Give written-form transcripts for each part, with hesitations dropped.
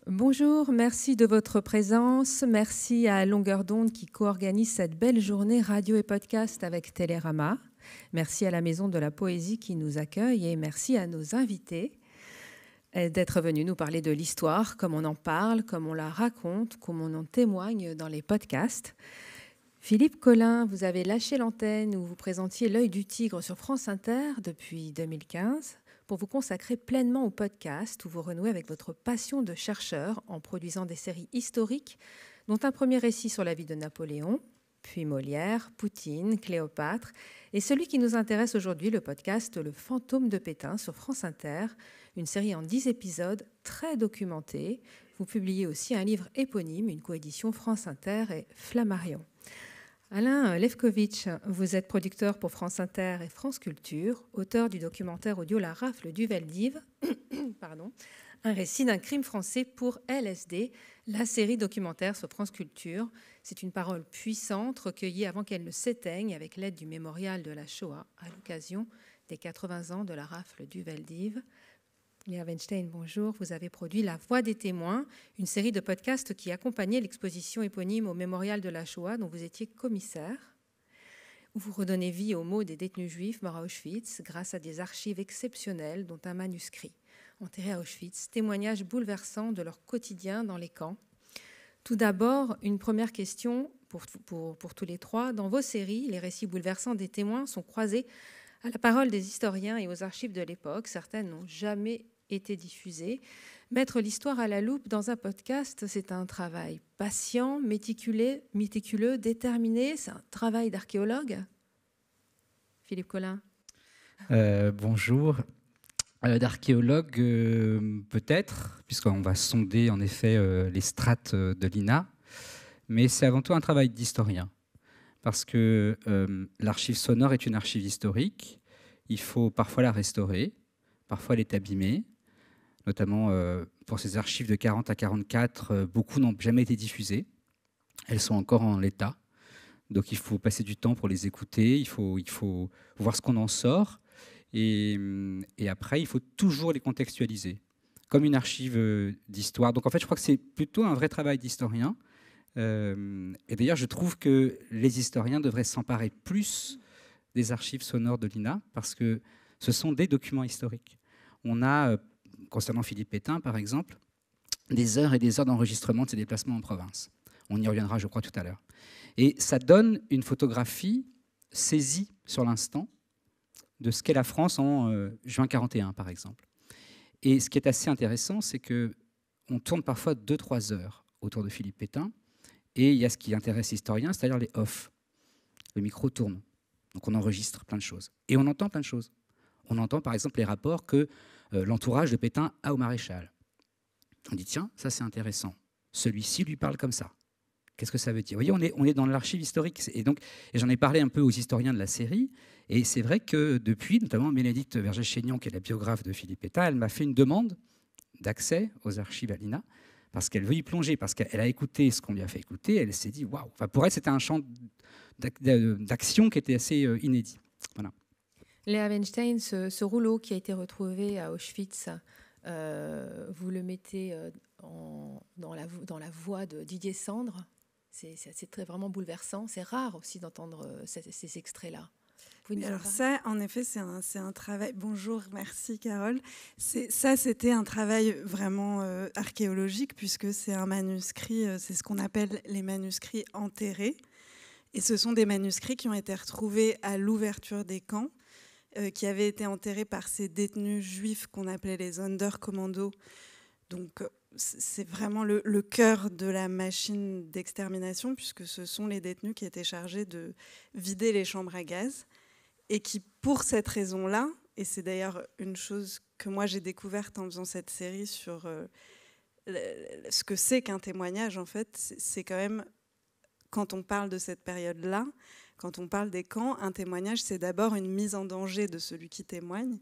Bonjour, merci de votre présence. Merci à Longueur d'onde qui co-organise cette belle journée radio et podcast avec Télérama. Merci à la Maison de la Poésie qui nous accueille et merci à nos invités d'être venus nous parler de l'histoire, comme on en parle, comme on la raconte, comme on en témoigne dans les podcasts. Philippe Collin, vous avez lâché l'antenne où vous présentiez L'œil du tigre sur France Inter depuis 2015 pour vous consacrer pleinement au podcast où vous renouez avec votre passion de chercheur en produisant des séries historiques dont un premier récit sur la vie de Napoléon, puis Molière, Poutine, Cléopâtre et celui qui nous intéresse aujourd'hui, le podcast Le Fantôme de Pétain sur France Inter, une série en 10 épisodes très documentée. Vous publiez aussi un livre éponyme, une coédition France Inter et Flammarion. Alain Lefkovitch, vous êtes producteur pour France Inter et France Culture, auteur du documentaire audio La Rafle du Veldiv, un récit d'un crime français pour LSD, la série documentaire sur France Culture. C'est une parole puissante recueillie avant qu'elle ne s'éteigne avec l'aide du mémorial de la Shoah à l'occasion des 80 ans de la Rafle du Veldiv. Léa Weinstein, bonjour. Vous avez produit La Voix des témoins, une série de podcasts qui accompagnait l'exposition éponyme au Mémorial de la Shoah, dont vous étiez commissaire, où vous redonnez vie aux mots des détenus juifs morts à Auschwitz grâce à des archives exceptionnelles, dont un manuscrit. Enterrés à Auschwitz, témoignages bouleversants de leur quotidien dans les camps. Tout d'abord, une première question pour tous les trois. Dans vos séries, les récits bouleversants des témoins sont croisés à la parole des historiens et aux archives de l'époque. Certaines n'ont jamais été diffusées. Mettre l'histoire à la loupe dans un podcast, c'est un travail patient, méticuleux, déterminé. C'est un travail d'archéologue. Philippe Collin. Bonjour. D'archéologue, peut-être, puisqu'on va sonder en effet les strates de l'INA, mais c'est avant tout un travail d'historien, parce que l'archive sonore est une archive historique. Il faut parfois la restaurer, parfois elle est abîmée, notamment pour ces archives de 40 à 44, beaucoup n'ont jamais été diffusées. Elles sont encore en l'état, donc il faut passer du temps pour les écouter, il faut voir ce qu'on en sort. Et après, il faut toujours les contextualiser, comme une archive d'histoire. Donc en fait, je crois que c'est plutôt un vrai travail d'historien. Et d'ailleurs, je trouve que les historiens devraient s'emparer plus des archives sonores de l'INA, parce que ce sont des documents historiques. On a, concernant Philippe Pétain, par exemple, des heures et des heures d'enregistrement de ses déplacements en province. On y reviendra, je crois, tout à l'heure. Et ça donne une photographie saisie sur l'instant de ce qu'est la France en juin 41, par exemple. Et ce qui est assez intéressant, c'est qu'on tourne parfois 2-3 heures autour de Philippe Pétain, et il y a ce qui intéresse les historiens, c'est-à-dire les off. Le micro tourne, donc on enregistre plein de choses. Et on entend plein de choses. On entend par exemple les rapports que l'entourage de Pétain a au maréchal. On dit, tiens, ça c'est intéressant. Celui-ci lui parle comme ça. Qu'est-ce que ça veut dire? Vous voyez, on est dans l'archive historique. Et j'en ai parlé un peu aux historiens de la série. Et c'est vrai que depuis, notamment Bénédicte Vergès-Chaignon, qui est la biographe de Philippe Pétain, elle m'a fait une demande d'accès aux archives à l'INA, parce qu'elle veut y plonger, parce qu'elle a écouté ce qu'on lui a fait écouter. Elle s'est dit, waouh! Enfin, pour elle, c'était un champ d'action qui était assez inédit. Voilà. Léa Weinstein, ce rouleau qui a été retrouvé à Auschwitz, vous le mettez dans la voix de Didier Sandre. C'est vraiment bouleversant. C'est rare aussi d'entendre ces extraits-là. Alors ça, en effet, c'est un travail... Bonjour, merci Carole. C'était un travail vraiment archéologique, puisque c'est un manuscrit, c'est ce qu'on appelle les manuscrits enterrés. Et ce sont des manuscrits qui ont été retrouvés à l'ouverture des camps, qui avaient été enterrés par ces détenus juifs qu'on appelait les Sonderkommando. Donc c'est vraiment le cœur de la machine d'extermination, puisque ce sont les détenus qui étaient chargés de vider les chambres à gaz et qui, pour cette raison-là, et c'est d'ailleurs une chose que moi j'ai découverte en faisant cette série sur ce que c'est qu'un témoignage, en fait, c'est quand même, quand on parle de cette période-là, quand on parle des camps, un témoignage, c'est d'abord une mise en danger de celui qui témoigne.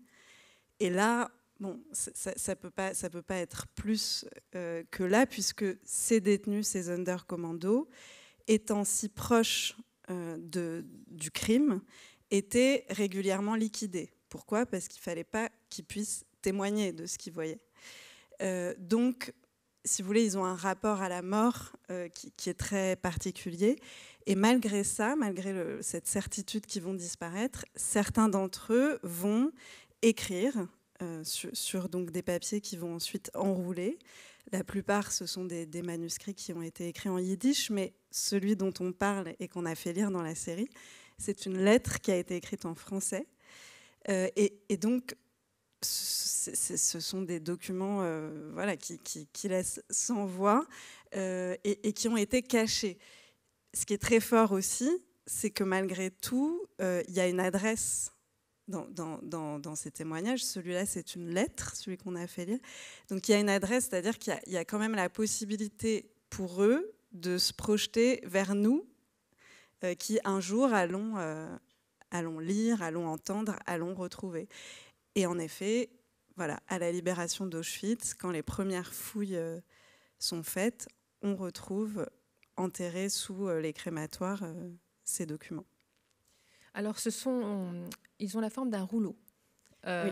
Et là, bon, ça peut pas être plus que là, puisque ces détenus, ces Sonderkommando, étant si proches du crime, étaient régulièrement liquidés. Pourquoi? Parce qu'il ne fallait pas qu'ils puissent témoigner de ce qu'ils voyaient. Donc, si vous voulez, ils ont un rapport à la mort qui est très particulier. Et malgré ça, malgré cette certitude qu'ils vont disparaître, certains d'entre eux vont écrire sur donc des papiers qui vont ensuite enrouler. La plupart, ce sont des manuscrits qui ont été écrits en yiddish, mais celui dont on parle et qu'on a fait lire dans la série, c'est une lettre qui a été écrite en français. Et donc, ce sont des documents voilà, qui laissent sans voix et qui ont été cachés. Ce qui est très fort aussi, c'est que malgré tout, il y a une adresse dans ces témoignages. Celui-là, c'est une lettre, celui qu'on a fait lire. Donc il y a une adresse, c'est-à-dire qu'il y a quand même la possibilité pour eux de se projeter vers nous, qui un jour allons lire, allons entendre, allons retrouver. Et en effet, voilà, à la libération d'Auschwitz, quand les premières fouilles sont faites, on retrouve enterrés sous les crématoires ces documents. Alors, ils ont la forme d'un rouleau. Oui.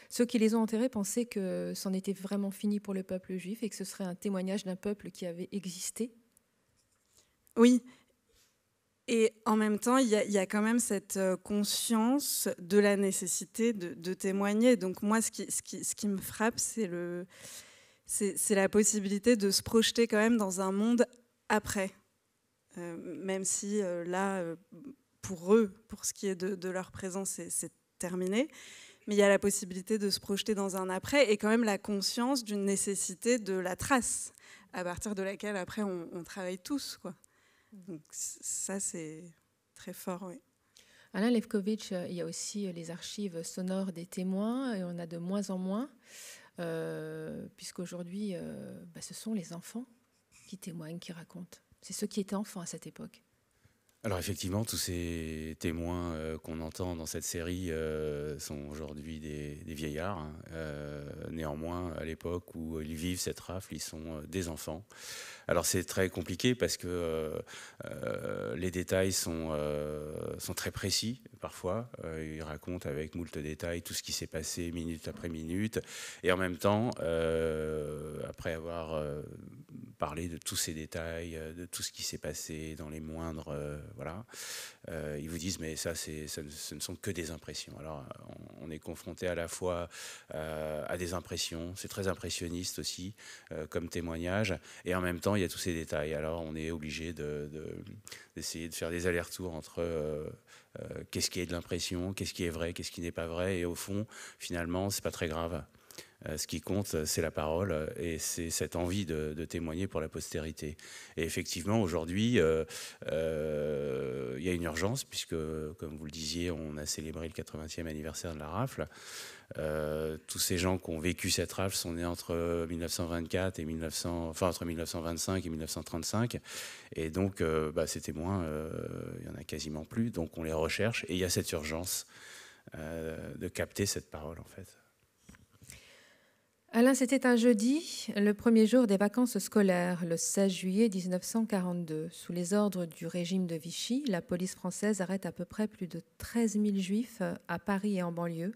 Ceux qui les ont enterrés pensaient que c'en était vraiment fini pour le peuple juif et que ce serait un témoignage d'un peuple qui avait existé. Oui. Et en même temps, il y a quand même cette conscience de la nécessité de témoigner. Donc moi, ce qui me frappe, c'est la possibilité de se projeter quand même dans un monde après. Même si là, pour eux, pour ce qui est de leur présence, c'est terminé. Mais il y a la possibilité de se projeter dans un après et quand même la conscience d'une nécessité de la trace, à partir de laquelle après on travaille tous, quoi. Donc ça, c'est très fort, oui. Alain Lefkovitch, il y a aussi les archives sonores des témoins, et on a de moins en moins, puisqu'aujourd'hui, ce sont les enfants qui témoignent, qui racontent. C'est ceux qui étaient enfants à cette époque. Alors effectivement, tous ces témoins qu'on entend dans cette série sont aujourd'hui des vieillards. Hein. Néanmoins, à l'époque où ils vivent cette rafle, ils sont des enfants. Alors c'est très compliqué parce que les détails sont très précis parfois. Ils racontent avec moult détails tout ce qui s'est passé minute après minute. Et en même temps, après avoir parlé de tous ces détails, de tout ce qui s'est passé dans les moindres... voilà. Ils vous disent, mais ça, ce ne sont que des impressions. Alors, on est confronté à la fois à des impressions, c'est très impressionniste aussi, comme témoignage, et en même temps, il y a tous ces détails. Alors, on est obligé d'essayer de faire des allers-retours entre qu'est-ce qui est de l'impression, qu'est-ce qui est vrai, qu'est-ce qui n'est pas vrai, et au fond, finalement, c'est pas très grave. Ce qui compte, c'est la parole et c'est cette envie de témoigner pour la postérité. Et effectivement, aujourd'hui, il y a une urgence puisque, comme vous le disiez, on a célébré le 80e anniversaire de la rafle. Tous ces gens qui ont vécu cette rafle sont nés entre 1924 et entre 1925 et 1935. Et donc, ces témoins, il n'y en a quasiment plus. Donc, on les recherche et il y a cette urgence de capter cette parole, en fait. Alain, c'était un jeudi, le premier jour des vacances scolaires, le 16 juillet 1942. Sous les ordres du régime de Vichy, la police française arrête à peu près plus de 13 000 juifs à Paris et en banlieue.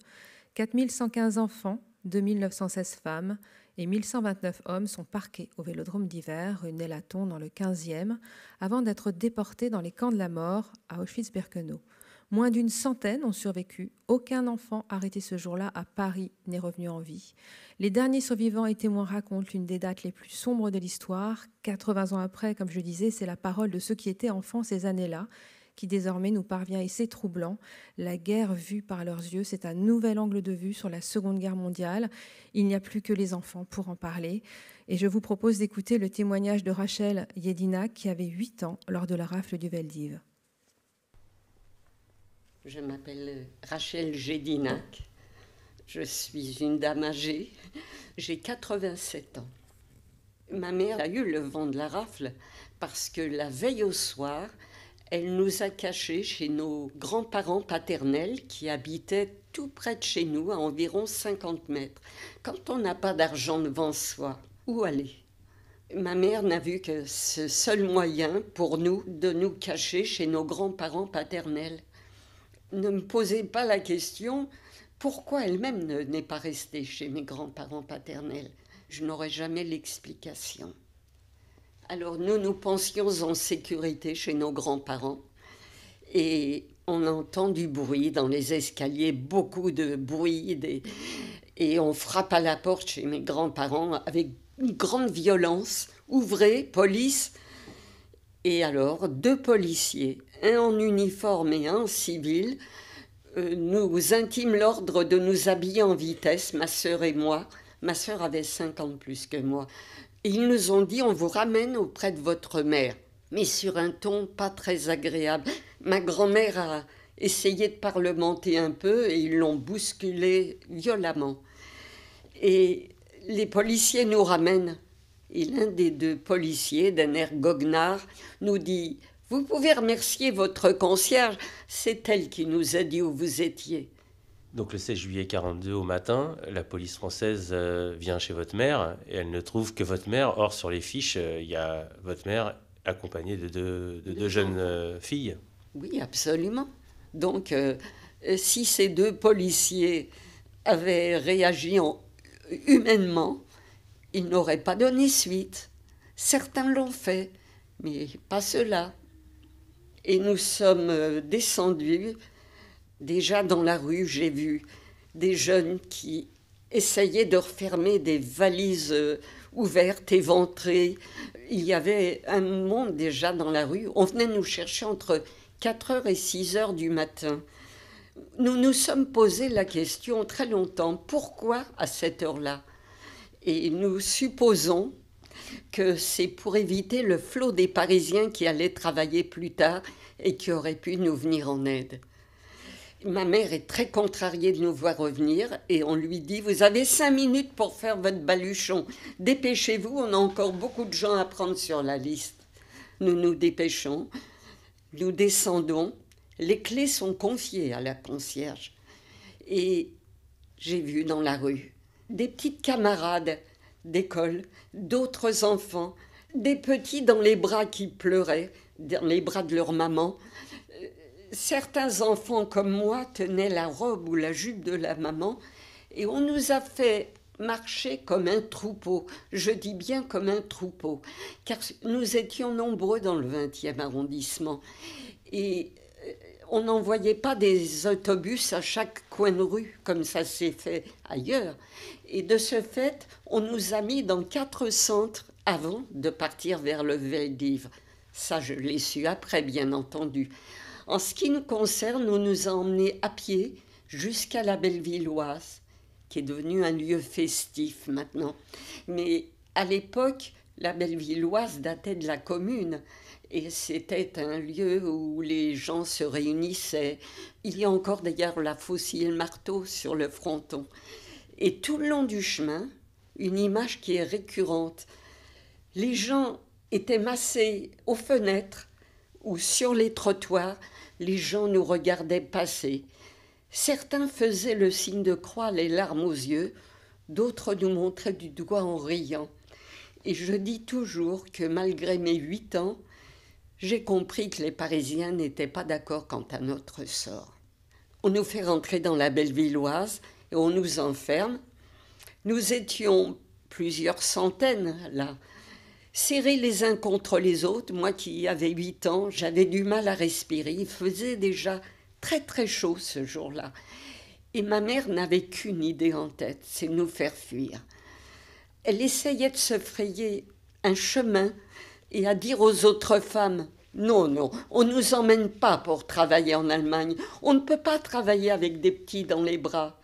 4 115 enfants, 2 916 femmes et 1 129 hommes sont parqués au Vélodrome d'hiver, rue Nélaton, dans le 15e, avant d'être déportés dans les camps de la mort à Auschwitz-Birkenau. Moins d'une centaine ont survécu. Aucun enfant arrêté ce jour-là à Paris n'est revenu en vie. Les derniers survivants et témoins racontent l'une des dates les plus sombres de l'histoire. 80 ans après, comme je le disais, c'est la parole de ceux qui étaient enfants ces années-là qui désormais nous parvient, et c'est troublant. La guerre vue par leurs yeux, c'est un nouvel angle de vue sur la Seconde Guerre mondiale. Il n'y a plus que les enfants pour en parler. Et je vous propose d'écouter le témoignage de Rachel Jedinak, qui avait 8 ans lors de la rafle du Veldiv. Je m'appelle Rachel Jedinak. Je suis une dame âgée. J'ai 87 ans. Ma mère a eu le vent de la rafle parce que la veille au soir, elle nous a cachés chez nos grands-parents paternels qui habitaient tout près de chez nous, à environ 50 mètres. Quand on n'a pas d'argent devant soi, où aller ? Ma mère n'a vu que ce seul moyen pour nous de nous cacher chez nos grands-parents paternels. Ne me posez pas la question pourquoi elle-même n'est pas restée chez mes grands-parents paternels. Je n'aurai jamais l'explication. Alors nous pensions en sécurité chez nos grands-parents et on entend du bruit dans les escaliers, beaucoup de bruit, et on frappe à la porte chez mes grands-parents avec une grande violence. Ouvrez, police. Et alors 2 policiers, un en uniforme et un en civil, nous intiment l'ordre de nous habiller en vitesse, ma sœur et moi. Ma sœur avait 5 ans de plus que moi. Et ils nous ont dit, on vous ramène auprès de votre mère. Mais sur un ton pas très agréable. Ma grand-mère a essayé de parlementer un peu et ils l'ont bousculée violemment. Et les policiers nous ramènent. Et l'un des 2 policiers, d'un air goguenard, nous dit « Vous pouvez remercier votre concierge, c'est elle qui nous a dit où vous étiez. » Donc le 16 juillet 1942 au matin, la police française vient chez votre mère et elle ne trouve que votre mère. Or, sur les fiches, il y a votre mère accompagnée de deux jeunes filles. Oui, absolument. Donc, si ces 2 policiers avaient réagi humainement, ils n'auraient pas donné suite. Certains l'ont fait, mais pas ceux-là. Et nous sommes descendus. Déjà dans la rue, j'ai vu des jeunes qui essayaient de refermer des valises ouvertes, éventrées. Il y avait un monde déjà dans la rue. On venait nous chercher entre 4h et 6h du matin. Nous nous sommes posé la question très longtemps, pourquoi à cette heure-là ? Et nous supposons que c'est pour éviter le flot des Parisiens qui allaient travailler plus tard et qui auraient pu nous venir en aide. Ma mère est très contrariée de nous voir revenir et on lui dit « Vous avez 5 minutes pour faire votre baluchon. Dépêchez-vous, on a encore beaucoup de gens à prendre sur la liste. » Nous nous dépêchons, nous descendons. Les clés sont confiées à la concierge. Et j'ai vu dans la rue des petites camarades d'école, d'autres enfants, des petits dans les bras qui pleuraient, dans les bras de leur maman. Certains enfants comme moi tenaient la robe ou la jupe de la maman et on nous a fait marcher comme un troupeau. Je dis bien comme un troupeau, car nous étions nombreux dans le 20e arrondissement et on n'envoyait pas des autobus à chaque coin de rue comme ça s'est fait ailleurs. Et de ce fait, on nous a mis dans 4 centres avant de partir vers le Veldiv. Ça, je l'ai su après, bien entendu. En ce qui nous concerne, on nous a emmenés à pied jusqu'à la Bellevilloise, qui est devenue un lieu festif maintenant. Mais à l'époque, la Bellevilloise datait de la commune et c'était un lieu où les gens se réunissaient. Il y a encore d'ailleurs la fossile marteau sur le fronton. Et tout le long du chemin, une image qui est récurrente. Les gens étaient massés aux fenêtres ou sur les trottoirs. Les gens nous regardaient passer. Certains faisaient le signe de croix, les larmes aux yeux. D'autres nous montraient du doigt en riant. Et je dis toujours que malgré mes 8 ans, j'ai compris que les Parisiens n'étaient pas d'accord quant à notre sort. On nous fait rentrer dans la Bellevilloise et on nous enferme. Nous étions plusieurs centaines là, serrés les uns contre les autres. Moi qui avais 8 ans, j'avais du mal à respirer. Il faisait déjà très très chaud ce jour-là. Et ma mère n'avait qu'une idée en tête, c'est nous faire fuir. Elle essayait de se frayer un chemin et à dire aux autres femmes « Non, non, on ne nous emmène pas pour travailler en Allemagne. On ne peut pas travailler avec des petits dans les bras. »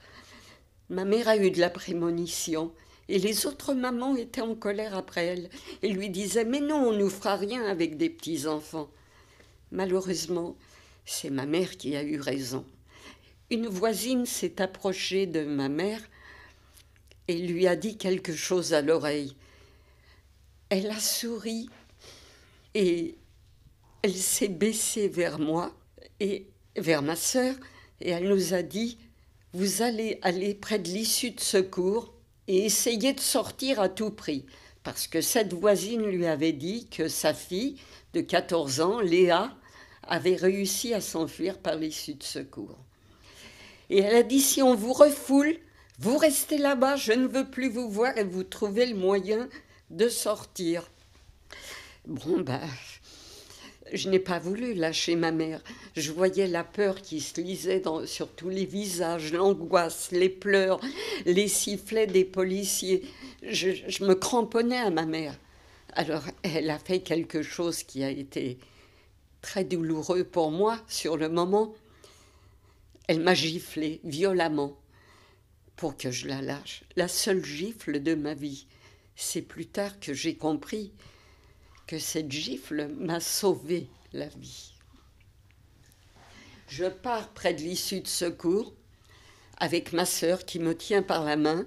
Ma mère a eu de la prémonition et les autres mamans étaient en colère après elle et lui disaient « Mais non, on ne nous fera rien avec des petits-enfants. » Malheureusement, c'est ma mère qui a eu raison. Une voisine s'est approchée de ma mère et lui a dit quelque chose à l'oreille. Elle a souri et elle s'est baissée vers moi et vers ma sœur et elle nous a dit « Vous allez aller près de l'issue de secours et essayer de sortir à tout prix. » Parce que cette voisine lui avait dit que sa fille de 14 ans, Léa, avait réussi à s'enfuir par l'issue de secours. Et elle a dit « Si on vous refoule, Vous restez là-bas, je ne veux plus vous voir et vous trouvez le moyen de sortir. Bon, je n'ai pas voulu lâcher ma mère. Je voyais la peur qui se lisait sur tous les visages, l'angoisse, les pleurs, les sifflets des policiers. Je me cramponnais à ma mère. Alors, elle a fait quelque chose qui a été très douloureux pour moi sur le moment. Elle m'a giflé violemment pour que je la lâche. La seule gifle de ma vie. C'est plus tard que j'ai compris que cette gifle m'a sauvé la vie. Je pars près de l'issue de secours avec ma sœur qui me tient par la main.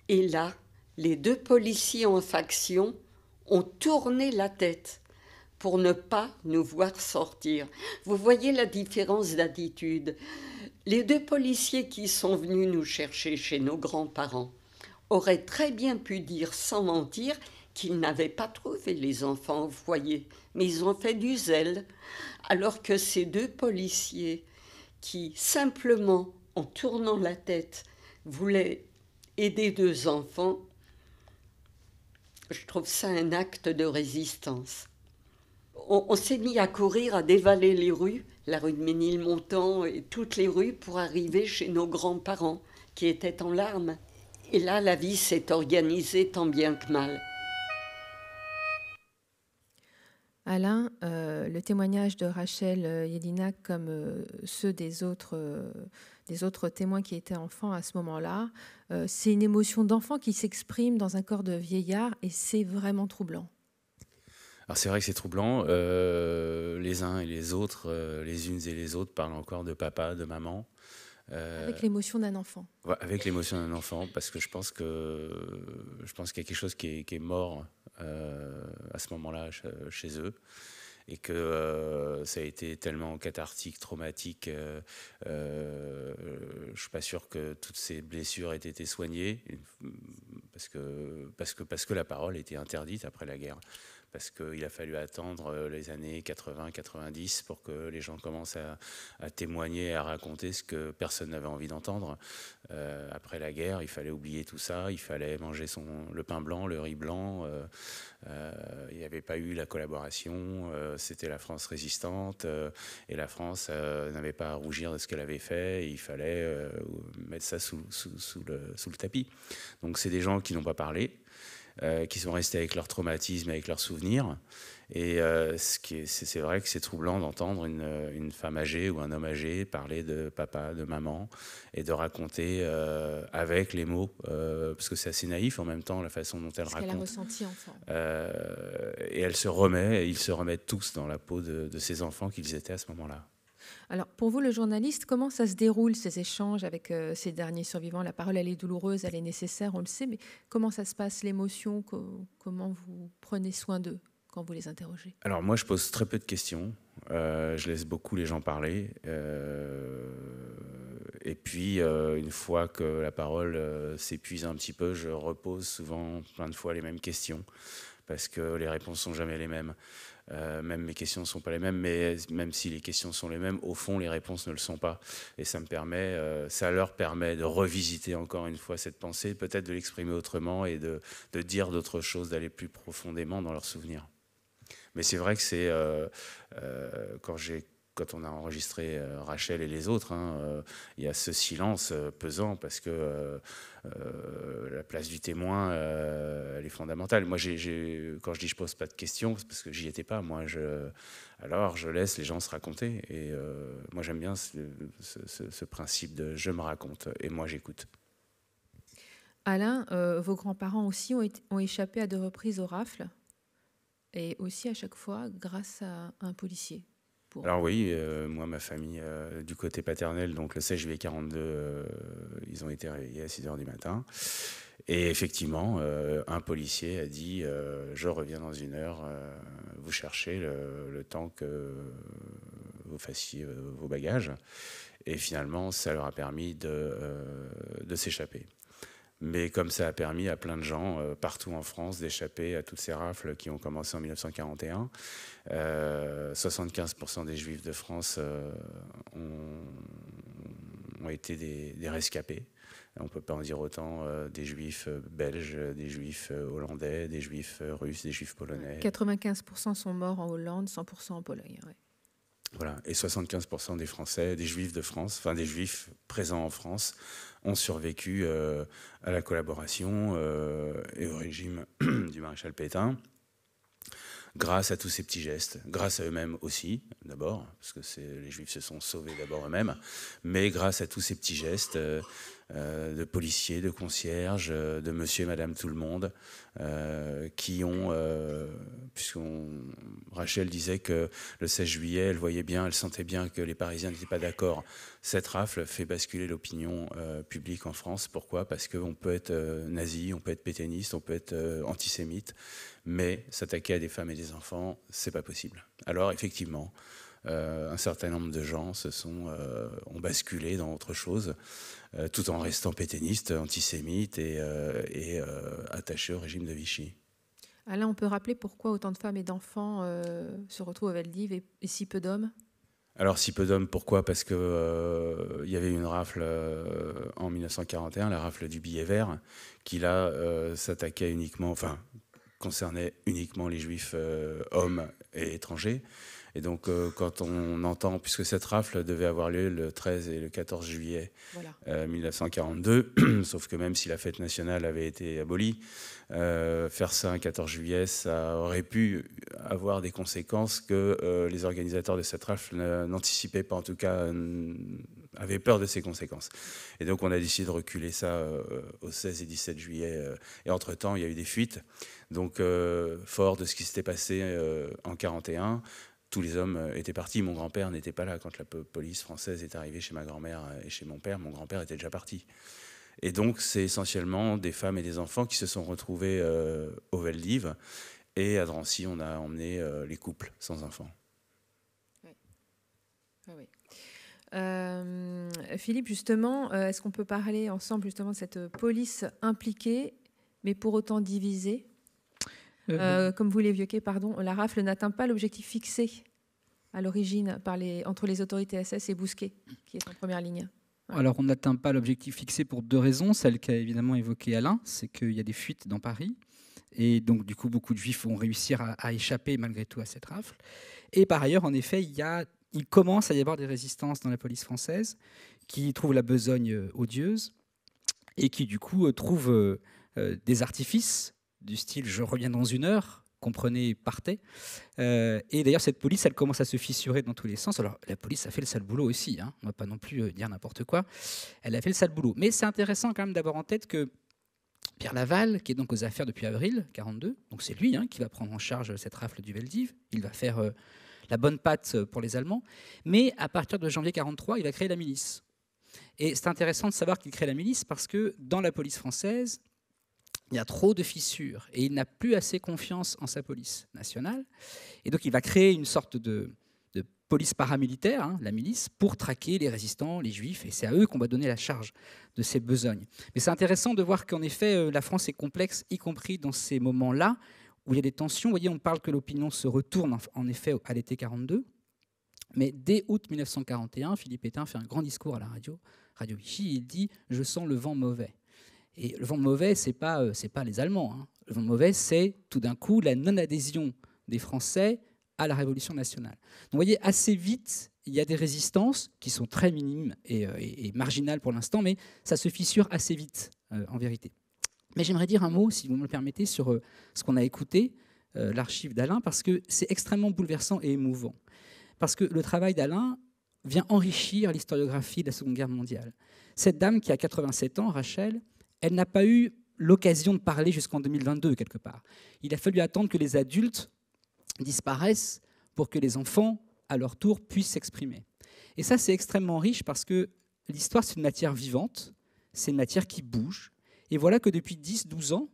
Et là, les 2 policiers en faction ont tourné la tête pour ne pas nous voir sortir. Vous voyez la différence d'attitude. Les 2 policiers qui sont venus nous chercher chez nos grands-parents auraient très bien pu dire sans mentir qu'ils n'avaient pas trouvé les enfants au foyer, mais ils ont fait du zèle, alors que ces 2 policiers qui, simplement, en tournant la tête, voulaient aider 2 enfants, je trouve ça un acte de résistance. On s'est mis à courir, à dévaler les rues, la rue de Ménilmontant et toutes les rues pour arriver chez nos grands-parents qui étaient en larmes. Et là, la vie s'est organisée tant bien que mal. Alain, le témoignage de Rachel Jelinek, comme ceux des autres témoins qui étaient enfants à ce moment-là, c'est une émotion d'enfant qui s'exprime dans un corps de vieillard et c'est vraiment troublant. Alors c'est vrai que c'est troublant. Les uns et les autres, les unes et les autres parlent encore de papa, de maman. Avec l'émotion d'un enfant. Avec l'émotion d'un enfant, parce que je pense qu'il y a quelque chose qui est mort à ce moment-là chez eux, et que ça a été tellement cathartique, traumatique. Je suis pas sûr que toutes ces blessures aient été soignées, parce que la parole était interdite après la guerre. Parce qu'il a fallu attendre les années 80-90 pour que les gens commencent à témoigner, à raconter ce que personne n'avait envie d'entendre. Après la guerre, il fallait oublier tout ça, il fallait manger le pain blanc, le riz blanc. Il n'y avait pas eu la collaboration, c'était la France résistante, et la France n'avait pas à rougir de ce qu'elle avait fait, et il fallait mettre ça sous le tapis. Donc c'est des gens qui n'ont pas parlé, qui sont restés avec leur traumatisme, avec leurs souvenirs. Et c'est vrai que c'est troublant d'entendre une femme âgée ou un homme âgé parler de papa, de maman, et de raconter avec les mots, parce que c'est assez naïf en même temps la façon dont elle raconte. Qu'elle a ressenti enfant. Et ils se remettent tous dans la peau de ces enfants qu'ils étaient à ce moment-là. Alors, pour vous, le journaliste, comment ça se déroule, ces échanges avec ces derniers survivants? La parole, elle est douloureuse, elle est nécessaire, on le sait, mais comment ça se passe, l'émotion? Comment vous prenez soin d'eux quand vous les interrogez? Alors, moi, je pose très peu de questions. Je laisse beaucoup les gens parler. Et puis, une fois que la parole s'épuise un petit peu, je repose souvent plein de fois les mêmes questions, parce que les réponses sont jamais les mêmes. Même mes questions ne sont pas les mêmes, mais même si les questions sont les mêmes, au fond, les réponses ne le sont pas. Et ça leur permet de revisiter encore une fois cette pensée, peut-être de l'exprimer autrement et de dire d'autres choses, d'aller plus profondément dans leurs souvenirs. Mais c'est vrai que c'est quand on a enregistré Rachel et les autres, il y a ce silence pesant, parce que la place du témoin, elle est fondamentale. Moi, quand je dis je pose pas de questions, c'est parce que j'y étais pas. Alors je laisse les gens se raconter. Et moi, j'aime bien ce principe de je me raconte et moi j'écoute. Alain, vos grands-parents aussi ont échappé à 2 reprises aux rafles, et aussi à chaque fois grâce à un policier. Alors oui, moi, ma famille, du côté paternel, donc le 16 juillet 42, ils ont été réveillés à 6h du matin. Et effectivement, un policier a dit « Je reviens dans 1 heure, vous cherchez le temps que vous fassiez vos bagages ». Et finalement, ça leur a permis de s'échapper. Mais comme ça a permis à plein de gens partout en France d'échapper à toutes ces rafles qui ont commencé en 1941, 75% des Juifs de France ont été des rescapés. On ne peut pas en dire autant des juifs belges, des juifs hollandais, des juifs russes, des juifs polonais. 95% sont morts en Hollande, 100% en Pologne. Ouais. Voilà. Et 75% des Français, des juifs de France, enfin des juifs présents en France, ont survécu à la collaboration et au régime du maréchal Pétain, grâce à tous ces petits gestes, grâce à eux-mêmes aussi, d'abord, parce que les Juifs se sont sauvés d'abord eux-mêmes, mais grâce à tous ces petits gestes de policiers, de concierges, de monsieur et madame tout le monde, qui ont, Rachel disait que le 16 juillet, elle voyait bien, elle sentait bien que les Parisiens n'étaient pas d'accord. Cette rafle fait basculer l'opinion publique en France. Pourquoi ? Parce qu'on peut être nazi, on peut être pétainiste, on peut être antisémite, mais s'attaquer à des femmes et des enfants, c'est pas possible. Alors effectivement, un certain nombre de gens ont basculé dans autre chose, tout en restant pétainistes, antisémites et attachés au régime de Vichy. Alain, on peut rappeler pourquoi autant de femmes et d'enfants se retrouvent à Veldiv et si peu d'hommes ? Alors si peu d'hommes, pourquoi ? Parce qu'il y avait une rafle en 1941, la rafle du billet vert, qui là s'attaquait uniquement, enfin concernait uniquement les juifs hommes et étrangers. Et donc, quand on entend, puisque cette rafle devait avoir lieu le 13 et le 14 juillet 1942, sauf que même si la fête nationale avait été abolie, faire ça un 14 juillet, ça aurait pu avoir des conséquences que les organisateurs de cette rafle n'anticipaient pas, en tout cas, avaient peur de ces conséquences. Et donc, on a décidé de reculer ça au 16 et 17 juillet. Et entre-temps, il y a eu des fuites. Donc, fort de ce qui s'était passé en 1941, tous les hommes étaient partis. Mon grand-père n'était pas là quand la police française est arrivée chez ma grand-mère et chez mon père. Mon grand-père était déjà parti. Et donc, c'est essentiellement des femmes et des enfants qui se sont retrouvés au Veldiv. Et à Drancy, on a emmené les couples sans enfants. Oui. Oui. Philippe, justement, est-ce qu'on peut parler ensemble justement de cette police impliquée, mais pour autant divisée ? Comme vous l'évoquiez, pardon, la rafle n'atteint pas l'objectif fixé à l'origine entre les autorités SS et Bousquet, qui est en première ligne. Ouais. Alors, on n'atteint pas l'objectif fixé pour deux raisons. Celle qu'a évidemment évoquée Alain, c'est qu'il y a des fuites dans Paris. Et donc, du coup, beaucoup de Juifs vont réussir à échapper malgré tout à cette rafle. Et par ailleurs, en effet, il commence à y avoir des résistances dans la police française qui trouvent la besogne odieuse et qui, du coup, trouvent des artifices du style « je reviens dans 1 heure », comprenez, partez. Et d'ailleurs, cette police, elle commence à se fissurer dans tous les sens. Alors, la police a fait le sale boulot aussi, hein. On ne va pas non plus dire n'importe quoi. Elle a fait le sale boulot. Mais c'est intéressant quand même d'avoir en tête que Pierre Laval, qui est donc aux affaires depuis avril 1942, donc c'est lui qui va prendre en charge cette rafle du Veldiv. Il va faire la bonne patte pour les Allemands. Mais à partir de janvier 1943, il va créer la milice. Et c'est intéressant de savoir qu'il crée la milice parce que dans la police française, il y a trop de fissures et il n'a plus assez confiance en sa police nationale. Et donc, il va créer une sorte de police paramilitaire, la milice, pour traquer les résistants, les juifs. Et c'est à eux qu'on va donner la charge de ces besognes. Mais c'est intéressant de voir qu'en effet, la France est complexe, y compris dans ces moments-là où il y a des tensions. Vous voyez, on parle que l'opinion se retourne en effet à l'été 1942. Mais dès août 1941, Philippe Pétain fait un grand discours à la Radio Vichy. Il dit « Je sens le vent mauvais ». Et le vent mauvais, ce n'est pas les Allemands. Le vent mauvais, c'est tout d'un coup la non-adhésion des Français à la Révolution nationale. Donc vous voyez, assez vite, il y a des résistances qui sont très minimes et marginales pour l'instant, mais ça se fissure assez vite, en vérité. Mais j'aimerais dire un mot, si vous me le permettez, sur ce qu'on a écouté, l'archive d'Alain, parce que c'est extrêmement bouleversant et émouvant. Parce que le travail d'Alain vient enrichir l'historiographie de la Seconde Guerre mondiale. Cette dame qui a 87 ans, Rachel, elle n'a pas eu l'occasion de parler jusqu'en 2022, quelque part. Il a fallu attendre que les adultes disparaissent pour que les enfants, à leur tour, puissent s'exprimer. Et ça, c'est extrêmement riche parce que l'histoire, c'est une matière vivante, c'est une matière qui bouge. Et voilà que depuis 10-12 ans,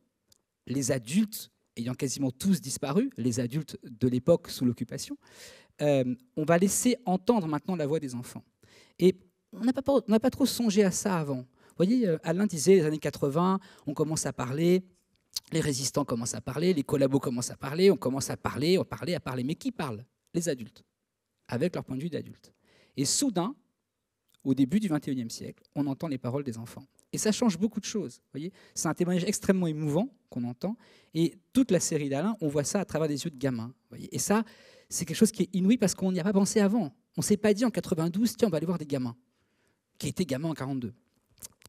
les adultes, ayant quasiment tous disparu, les adultes de l'époque sous l'occupation, on va laisser entendre maintenant la voix des enfants. Et on n'a pas trop songé à ça avant. Vous voyez, Alain disait, les années 80, on commence à parler, les résistants commencent à parler, les collabos commencent à parler, on commence à parler. Mais qui parle ? Les adultes, avec leur point de vue d'adulte. Et soudain, au début du XXIe siècle, on entend les paroles des enfants. Et ça change beaucoup de choses. Voyez, c'est un témoignage extrêmement émouvant qu'on entend. Et toute la série d'Alain, on voit ça à travers des yeux de gamin. Voyez. Et ça, c'est quelque chose qui est inouï parce qu'on n'y a pas pensé avant. On ne s'est pas dit en 92, tiens, on va aller voir des gamins, qui étaient gamins en 42.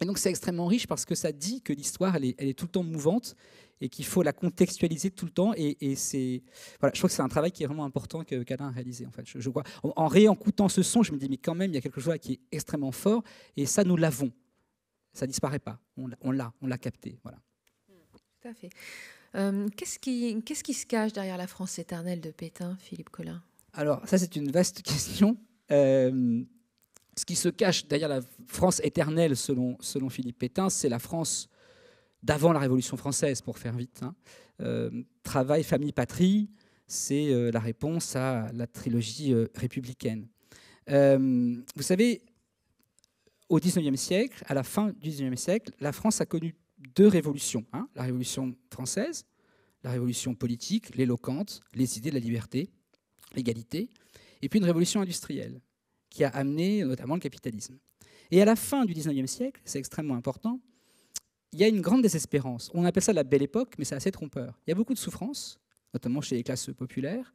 Et donc c'est extrêmement riche parce que ça dit que l'histoire, elle est tout le temps mouvante et qu'il faut la contextualiser tout le temps. Et c'est, voilà, je trouve que c'est un travail qui est vraiment important qu'Alain a réalisé. En fait. Je vois, en réécoutant ce son, je me dis, mais quand même, il y a quelque chose là qui est extrêmement fort. Et ça, nous l'avons. Ça ne disparaît pas. On l'a capté. Voilà. Tout à fait. Qu'est-ce qui se cache derrière la France éternelle de Pétain, Philippe Collin? Alors, ça, c'est une vaste question. Ce qui se cache derrière la France éternelle, selon Philippe Pétain, c'est la France d'avant la Révolution française, pour faire vite. Travail, famille, patrie, c'est la réponse à la trilogie républicaine. Vous savez, au XIXe siècle, à la fin du XIXe siècle, la France a connu deux révolutions. La Révolution française, la révolution politique, l'éloquente, les idées de la liberté, l'égalité, et puis une révolution industrielle qui a amené notamment le capitalisme. Et à la fin du XIXe siècle, c'est extrêmement important, il y a une grande désespérance. On appelle ça la belle époque, mais c'est assez trompeur. Il y a beaucoup de souffrance, notamment chez les classes populaires.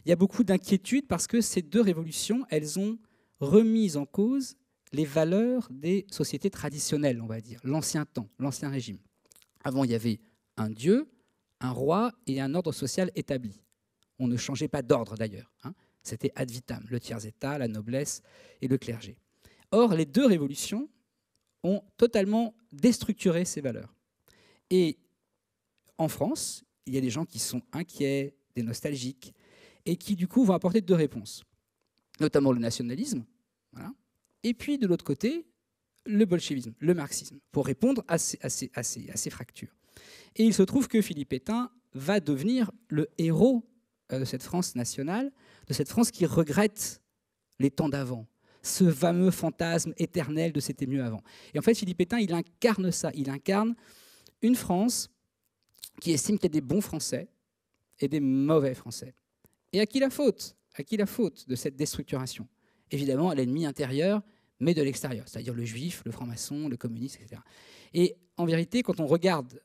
Il y a beaucoup d'inquiétude parce que ces deux révolutions, elles ont remis en cause les valeurs des sociétés traditionnelles, on va dire, l'ancien temps, l'ancien régime. Avant, il y avait un dieu, un roi et un ordre social établi. On ne changeait pas d'ordre d'ailleurs. C'était ad vitam, le tiers-état, la noblesse et le clergé. Or, les deux révolutions ont totalement déstructuré ces valeurs. Et en France, il y a des gens qui sont inquiets, des nostalgiques, et qui du coup vont apporter deux réponses, notamment le nationalisme, voilà, et puis de l'autre côté, le bolchevisme, le marxisme, pour répondre à ces fractures. Et il se trouve que Philippe Pétain va devenir le héros de cette France nationale, de cette France qui regrette les temps d'avant, ce fameux fantasme éternel de c'était mieux avant. Et en fait, Philippe Pétain, il incarne ça. Il incarne une France qui estime qu'il y a des bons Français et des mauvais Français. Et à qui la faute? À qui la faute de cette déstructuration? Évidemment, à l'ennemi intérieur, mais de l'extérieur, c'est-à-dire le juif, le franc-maçon, le communiste, etc. Et en vérité, quand on regarde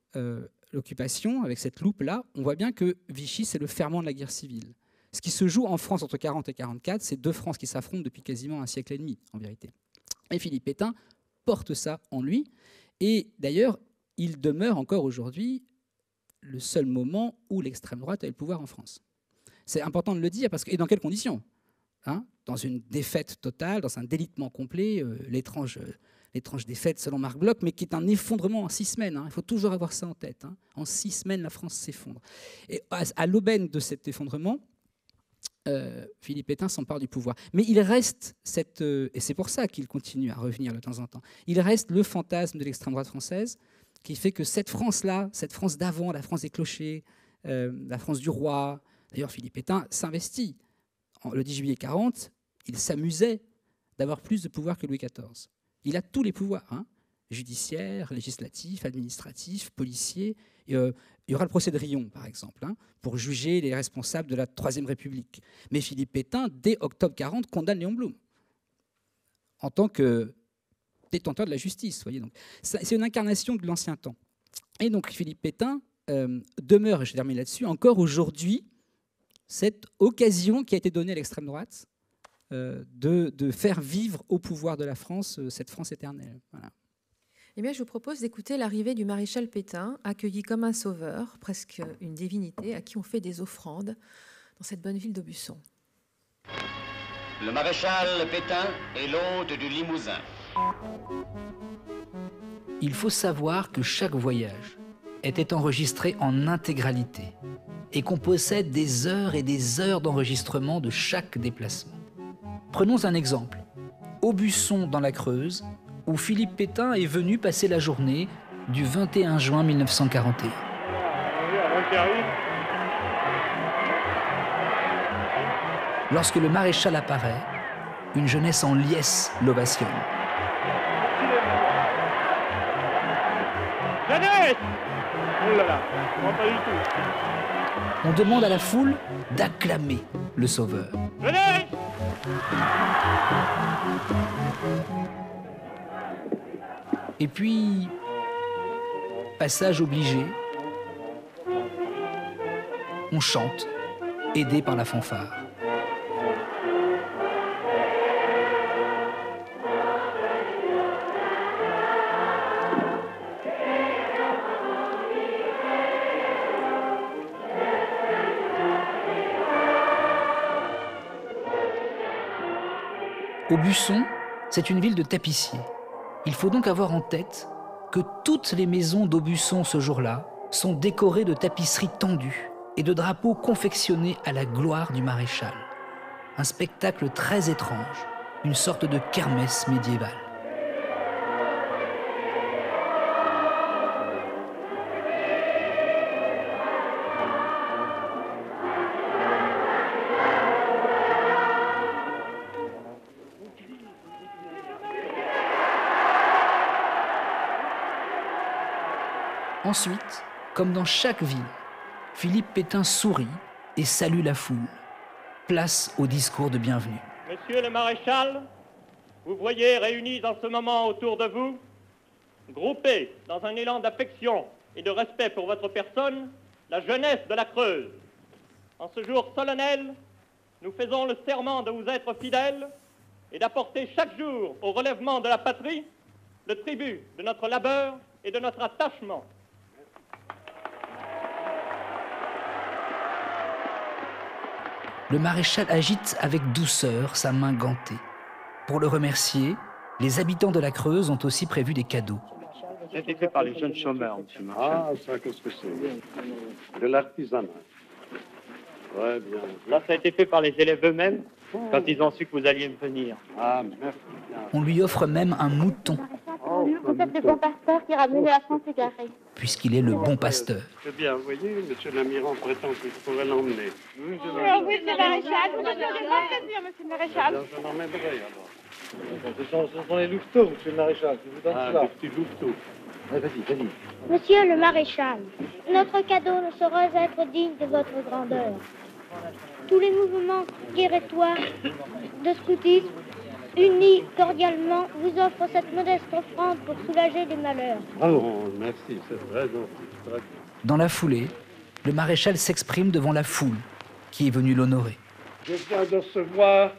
l'occupation avec cette loupe-là, on voit bien que Vichy, c'est le ferment de la guerre civile. Ce qui se joue en France entre 40 et 44, c'est deux France qui s'affrontent depuis quasiment un siècle et demi, en vérité. Et Philippe Pétain porte ça en lui. Et d'ailleurs, il demeure encore aujourd'hui le seul moment où l'extrême droite a le pouvoir en France. C'est important de le dire, parce que, et dans quelles conditions? Dans une défaite totale, dans un délitement complet, l'étrange défaite selon Marc Bloch, mais qui est un effondrement en 6 semaines. Il faut toujours avoir ça en tête. En 6 semaines, la France s'effondre. Et à l'aubène de cet effondrement, Philippe Pétain s'empare du pouvoir. Mais il reste, et c'est pour ça qu'il continue à revenir de temps en temps, il reste le fantasme de l'extrême droite française qui fait que cette France-là, cette France d'avant, la France des clochers, la France du roi, d'ailleurs Philippe Pétain s'investit. Le 10 juillet 40, il s'amusait d'avoir plus de pouvoir que Louis XIV. Il a tous les pouvoirs, judiciaires, législatifs, administratifs, policiers. Il y aura le procès de Riom, par exemple, pour juger les responsables de la Troisième République. Mais Philippe Pétain, dès octobre 40, condamne Léon Blum en tant que détenteur de la justice. Voyez, donc, c'est une incarnation de l'ancien temps. Et donc Philippe Pétain demeure, je termine là-dessus, encore aujourd'hui, cette occasion qui a été donnée à l'extrême droite de faire vivre au pouvoir de la France cette France éternelle. Voilà. Eh bien, je vous propose d'écouter l'arrivée du maréchal Pétain, accueilli comme un sauveur, presque une divinité, à qui on fait des offrandes dans cette bonne ville d'Aubusson. Le maréchal Pétain est l'hôte du Limousin. Il faut savoir que chaque voyage était enregistré en intégralité et qu'on possède des heures et des heures d'enregistrement de chaque déplacement. Prenons un exemple. Aubusson dans la Creuse, où Philippe Pétain est venu passer la journée du 21 juin 1941. Lorsque le maréchal apparaît, une jeunesse en liesse l'ovationne. Jeunesse! Oh là là, pas du tout. On demande à la foule d'acclamer le sauveur. Jeunesse! Et puis, passage obligé, on chante, aidé par la fanfare. Aubusson, c'est une ville de tapissiers. Il faut donc avoir en tête que toutes les maisons d'Aubusson ce jour-là sont décorées de tapisseries tendues et de drapeaux confectionnés à la gloire du maréchal. Un spectacle très étrange, une sorte de kermesse médiévale. Ensuite, comme dans chaque ville, Philippe Pétain sourit et salue la foule. Place au discours de bienvenue. Monsieur le maréchal, vous voyez réunis en ce moment autour de vous, groupés dans un élan d'affection et de respect pour votre personne, la jeunesse de la Creuse. En ce jour solennel, nous faisons le serment de vous être fidèles et d'apporter chaque jour au relèvement de la patrie le tribut de notre labeur et de notre attachement. Le maréchal agite avec douceur sa main gantée. Pour le remercier, les habitants de la Creuse ont aussi prévu des cadeaux. Ça a été fait par les jeunes chômeurs, monsieur Marchal. Ah, ça, qu'est-ce que c'est? De l'artisanat. Ouais, bien. Là, ça a été fait par les élèves eux-mêmes, quand ils ont su que vous alliez venir. Ah, merci. On lui offre même un mouton, Vous êtes le bon pasteur qui ramène la France égarée. puisqu'il est le bon pasteur. C'est bien, vous voyez, monsieur l'Amiral prétend que je pourrais l'emmener. Oui, monsieur le maréchal, vous avez un grand plaisir, monsieur le maréchal. Alors, je l'emmènerai, alors. Ce sont les louveteaux, monsieur le maréchal, je vous donne Ah, ça. des petits louveteaux. Vas-y. Monsieur le maréchal, notre cadeau ne saurait être digne de votre grandeur. Tous les mouvements guéritoires de scoutisme, unis cordialement, vous offrent cette modeste offrande pour soulager des malheurs. Oh, merci, c'est vrai, donc, très bien. Dans la foulée, le maréchal s'exprime devant la foule qui est venue l'honorer. Je viens de recevoir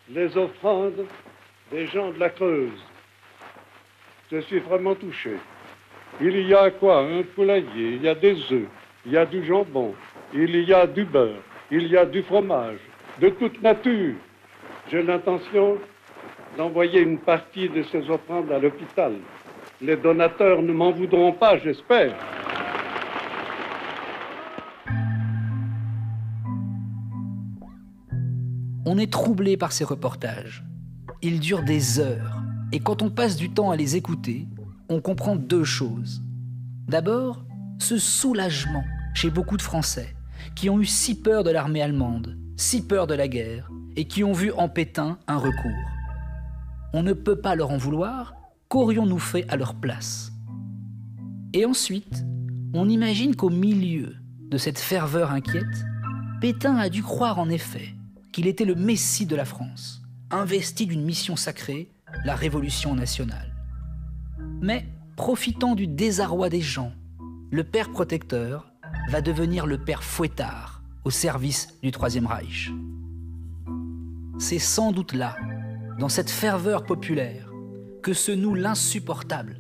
les offrandes des gens de la Creuse. Je suis vraiment touché. Il y a quoi? Un poulailler, il y a des œufs, il y a du jambon, il y a du beurre, il y a du fromage, de toute nature. J'ai l'intention d'envoyer une partie de ces offrandes à l'hôpital. Les donateurs ne m'en voudront pas, j'espère. On est troublé par ces reportages. Ils durent des heures, et quand on passe du temps à les écouter, on comprend deux choses. D'abord, ce soulagement chez beaucoup de Français qui ont eu si peur de l'armée allemande, si peur de la guerre, et qui ont vu en Pétain un recours. On ne peut pas leur en vouloir, qu'aurions-nous fait à leur place? Et ensuite, on imagine qu'au milieu de cette ferveur inquiète, Pétain a dû croire en effet qu'il était le messie de la France, investi d'une mission sacrée, la Révolution nationale. Mais, profitant du désarroi des gens, le père protecteur va devenir le père fouettard au service du Troisième Reich. C'est sans doute là, dans cette ferveur populaire, que se noue l'insupportable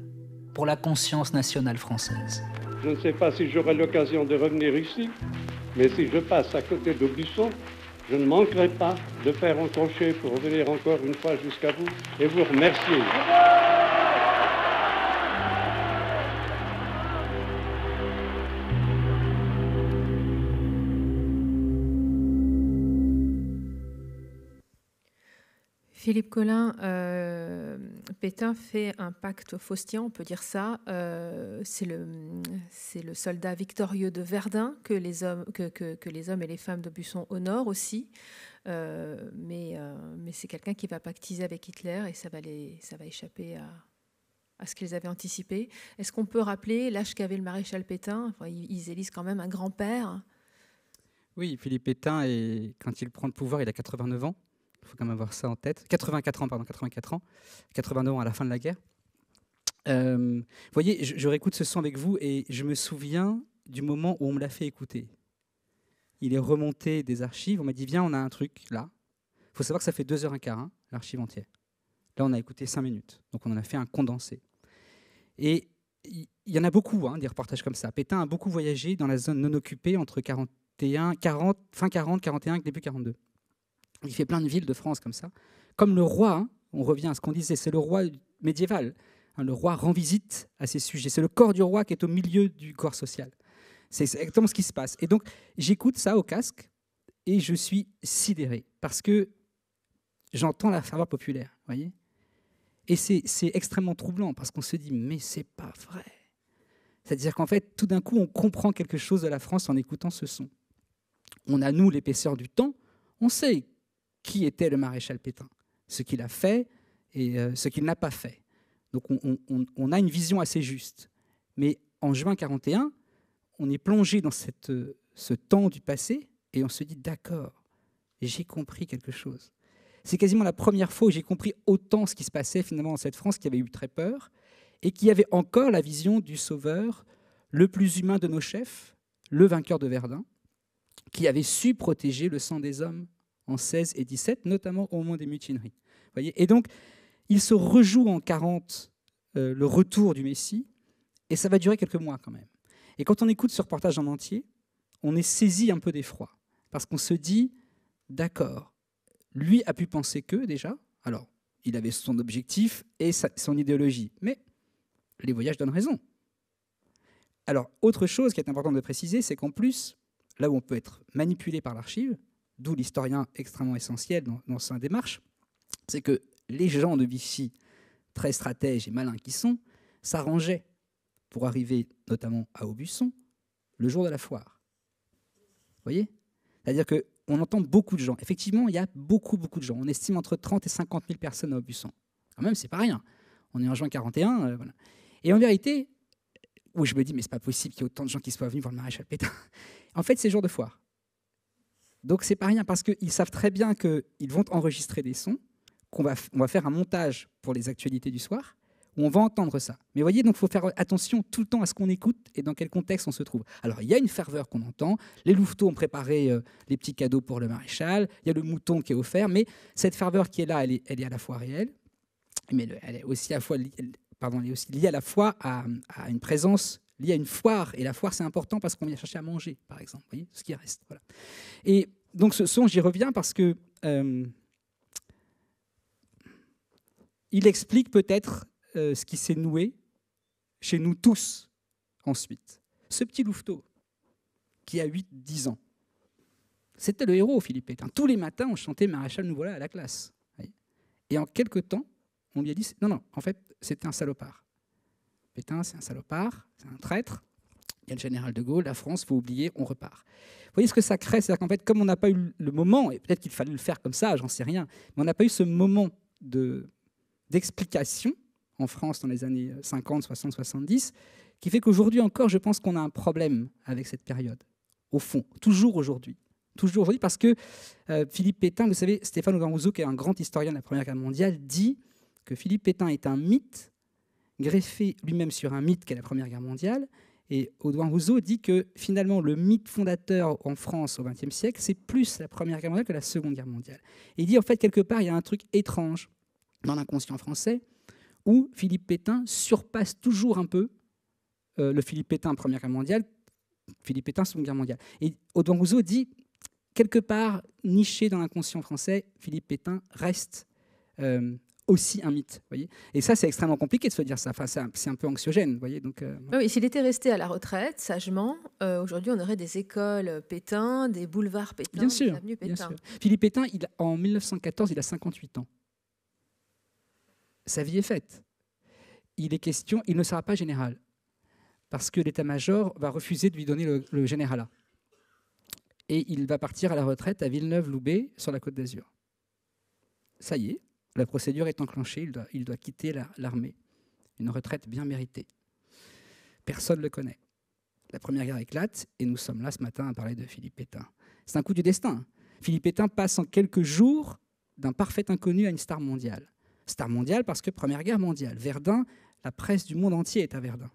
pour la conscience nationale française. Je ne sais pas si j'aurai l'occasion de revenir ici, mais si je passe à côté d'Aubusson, je ne manquerai pas de faire un crochet pour venir encore une fois jusqu'à vous et vous remercier. Philippe Collin, Pétain fait un pacte faustien, on peut dire ça. C'est le soldat victorieux de Verdun que les hommes et les femmes d'Aubusson honorent aussi. Mais c'est quelqu'un qui va pactiser avec Hitler et ça va échapper à ce qu'ils avaient anticipé. Est-ce qu'on peut rappeler l'âge qu'avait le maréchal Pétain? Enfin, ils élisent quand même un grand-père. Oui, Philippe Pétain, quand il prend le pouvoir, il a 89 ans. Il faut quand même avoir ça en tête. 84 ans. 89 ans à la fin de la guerre. Vous voyez, je réécoute ce son avec vous et je me souviens du moment où on me l'a fait écouter. Il est remonté des archives, on m'a dit viens, on a un truc là. Il faut savoir que ça fait 2h15, hein, l'archive entière. Là, on a écouté 5 minutes, donc on en a fait un condensé. Et il y en a beaucoup, hein, des reportages comme ça. Pétain a beaucoup voyagé dans la zone non occupée entre fin 40, 41 et début 42. Il fait plein de villes de France comme ça. Comme le roi, hein, on revient à ce qu'on disait, c'est le roi médiéval. Hein, le roi rend visite à ses sujets. C'est le corps du roi qui est au milieu du corps social. C'est exactement ce qui se passe. Et donc, j'écoute ça au casque et je suis sidéré parce que j'entends la ferveur populaire, voyez. Et c'est extrêmement troublant parce qu'on se dit, mais c'est pas vrai. C'est-à-dire qu'en fait, tout d'un coup, on comprend quelque chose de la France en écoutant ce son. On a, nous, l'épaisseur du temps, on sait qui était le maréchal Pétain, ce qu'il a fait et ce qu'il n'a pas fait. Donc on a une vision assez juste. Mais en juin 41, on est plongé dans ce temps du passé et on se dit, d'accord, j'ai compris quelque chose. C'est quasiment la première fois où j'ai compris autant ce qui se passait finalement dans cette France qui avait eu très peur et qui avait encore la vision du sauveur, le plus humain de nos chefs, le vainqueur de Verdun, qui avait su protéger le sang des hommes en 16 et 17, notamment au moment des mutineries. Voyez, et donc, il se rejoue en 40 le retour du Messie, et ça va durer quelques mois quand même. Et quand on écoute ce reportage en entier, on est saisi un peu d'effroi, parce qu'on se dit, d'accord, lui a pu penser que, déjà, alors, il avait son objectif et son idéologie, mais les voyages donnent raison. Alors, autre chose qui est importante de préciser, c'est qu'en plus, là où on peut être manipulé par l'archive, d'où l'historien extrêmement essentiel dans sa démarche, c'est que les gens de Vichy, très stratèges et malins qui sont, s'arrangeaient pour arriver notamment à Aubusson le jour de la foire. Vous voyez ? C'est-à-dire qu'on entend beaucoup de gens. Effectivement, il y a beaucoup de gens. On estime entre 30 et 50 000 personnes à Aubusson. Quand même, c'est pas rien. On est en juin 41. Voilà. Et en vérité, où je me dis, mais c'est pas possible qu'il y ait autant de gens qui soient venus voir le maréchal Pétain. En fait, c'est jour de foire. Donc, c'est pas rien parce qu'ils savent très bien qu'ils vont enregistrer des sons, on va faire un montage pour les actualités du soir, où on va entendre ça. Mais voyez, donc il faut faire attention tout le temps à ce qu'on écoute et dans quel contexte on se trouve. Alors, il y a une ferveur qu'on entend, les louveteaux ont préparé les petits cadeaux pour le maréchal, il y a le mouton qui est offert, mais cette ferveur qui est là, elle est à la fois réelle, mais elle est aussi liée à la fois à une présence liée à une foire. Et la foire, c'est important parce qu'on vient chercher à manger, par exemple. Vous voyez, ce qui reste. Voilà. Et donc, ce son, j'y reviens parce que il explique peut-être ce qui s'est noué chez nous tous ensuite. Ce petit louveteau qui a 8-10 ans, c'était le héros, Philippe Pétain. Tous les matins, on chantait « Maréchal, nous voilà à la classe ». Et en quelque temps, on lui a dit « Non, en fait, c'était un salopard. Pétain, c'est un salopard, c'est un traître. Il y a le général de Gaulle, la France, il faut oublier, on repart. » Vous voyez ce que ça crée? C'est-à-dire qu'en fait, comme on n'a pas eu le moment, et peut-être qu'il fallait le faire comme ça, j'en sais rien, mais on n'a pas eu ce moment d'explication en France dans les années 50, 60, 70, qui fait qu'aujourd'hui encore, je pense qu'on a un problème avec cette période, au fond, toujours aujourd'hui, parce que Philippe Pétain, vous savez, Stéphane Audouin-Rousseau, qui est un grand historien de la Première Guerre mondiale, dit que Philippe Pétain est un mythe, greffé lui-même sur un mythe qu'est la Première Guerre mondiale, et Audouin-Rousseau dit que finalement, le mythe fondateur en France au XXe siècle, c'est plus la Première Guerre mondiale que la Seconde Guerre mondiale. Et il dit, en fait, quelque part, il y a un truc étrange dans l'inconscient français, où Philippe Pétain surpasse toujours un peu le Philippe Pétain Première Guerre mondiale, Philippe Pétain Seconde Guerre mondiale. Et Audouin-Rousseau dit, quelque part, niché dans l'inconscient français, Philippe Pétain reste aussi un mythe. Voyez, et ça, c'est extrêmement compliqué de se dire ça. Enfin, c'est un peu anxiogène. Voyez, donc, oui, s'il était resté à la retraite, sagement, aujourd'hui, on aurait des écoles Pétain, des boulevards Pétain, bien sûr, des avenues Pétain. Bien sûr. Philippe Pétain, en 1914, il a 58 ans. Sa vie est faite. Il ne sera pas général, parce que l'état-major va refuser de lui donner le généralat. Et il va partir à la retraite à Villeneuve-Loubet, sur la Côte d'Azur. Ça y est, la procédure est enclenchée, il doit quitter l'armée. Une retraite bien méritée. Personne ne le connaît. La Première Guerre éclate, et nous sommes là ce matin à parler de Philippe Pétain. C'est un coup du destin. Philippe Pétain passe en quelques jours d'un parfait inconnu à une star mondiale. Star mondiale parce que Première Guerre mondiale. Verdun, la presse du monde entier est à Verdun.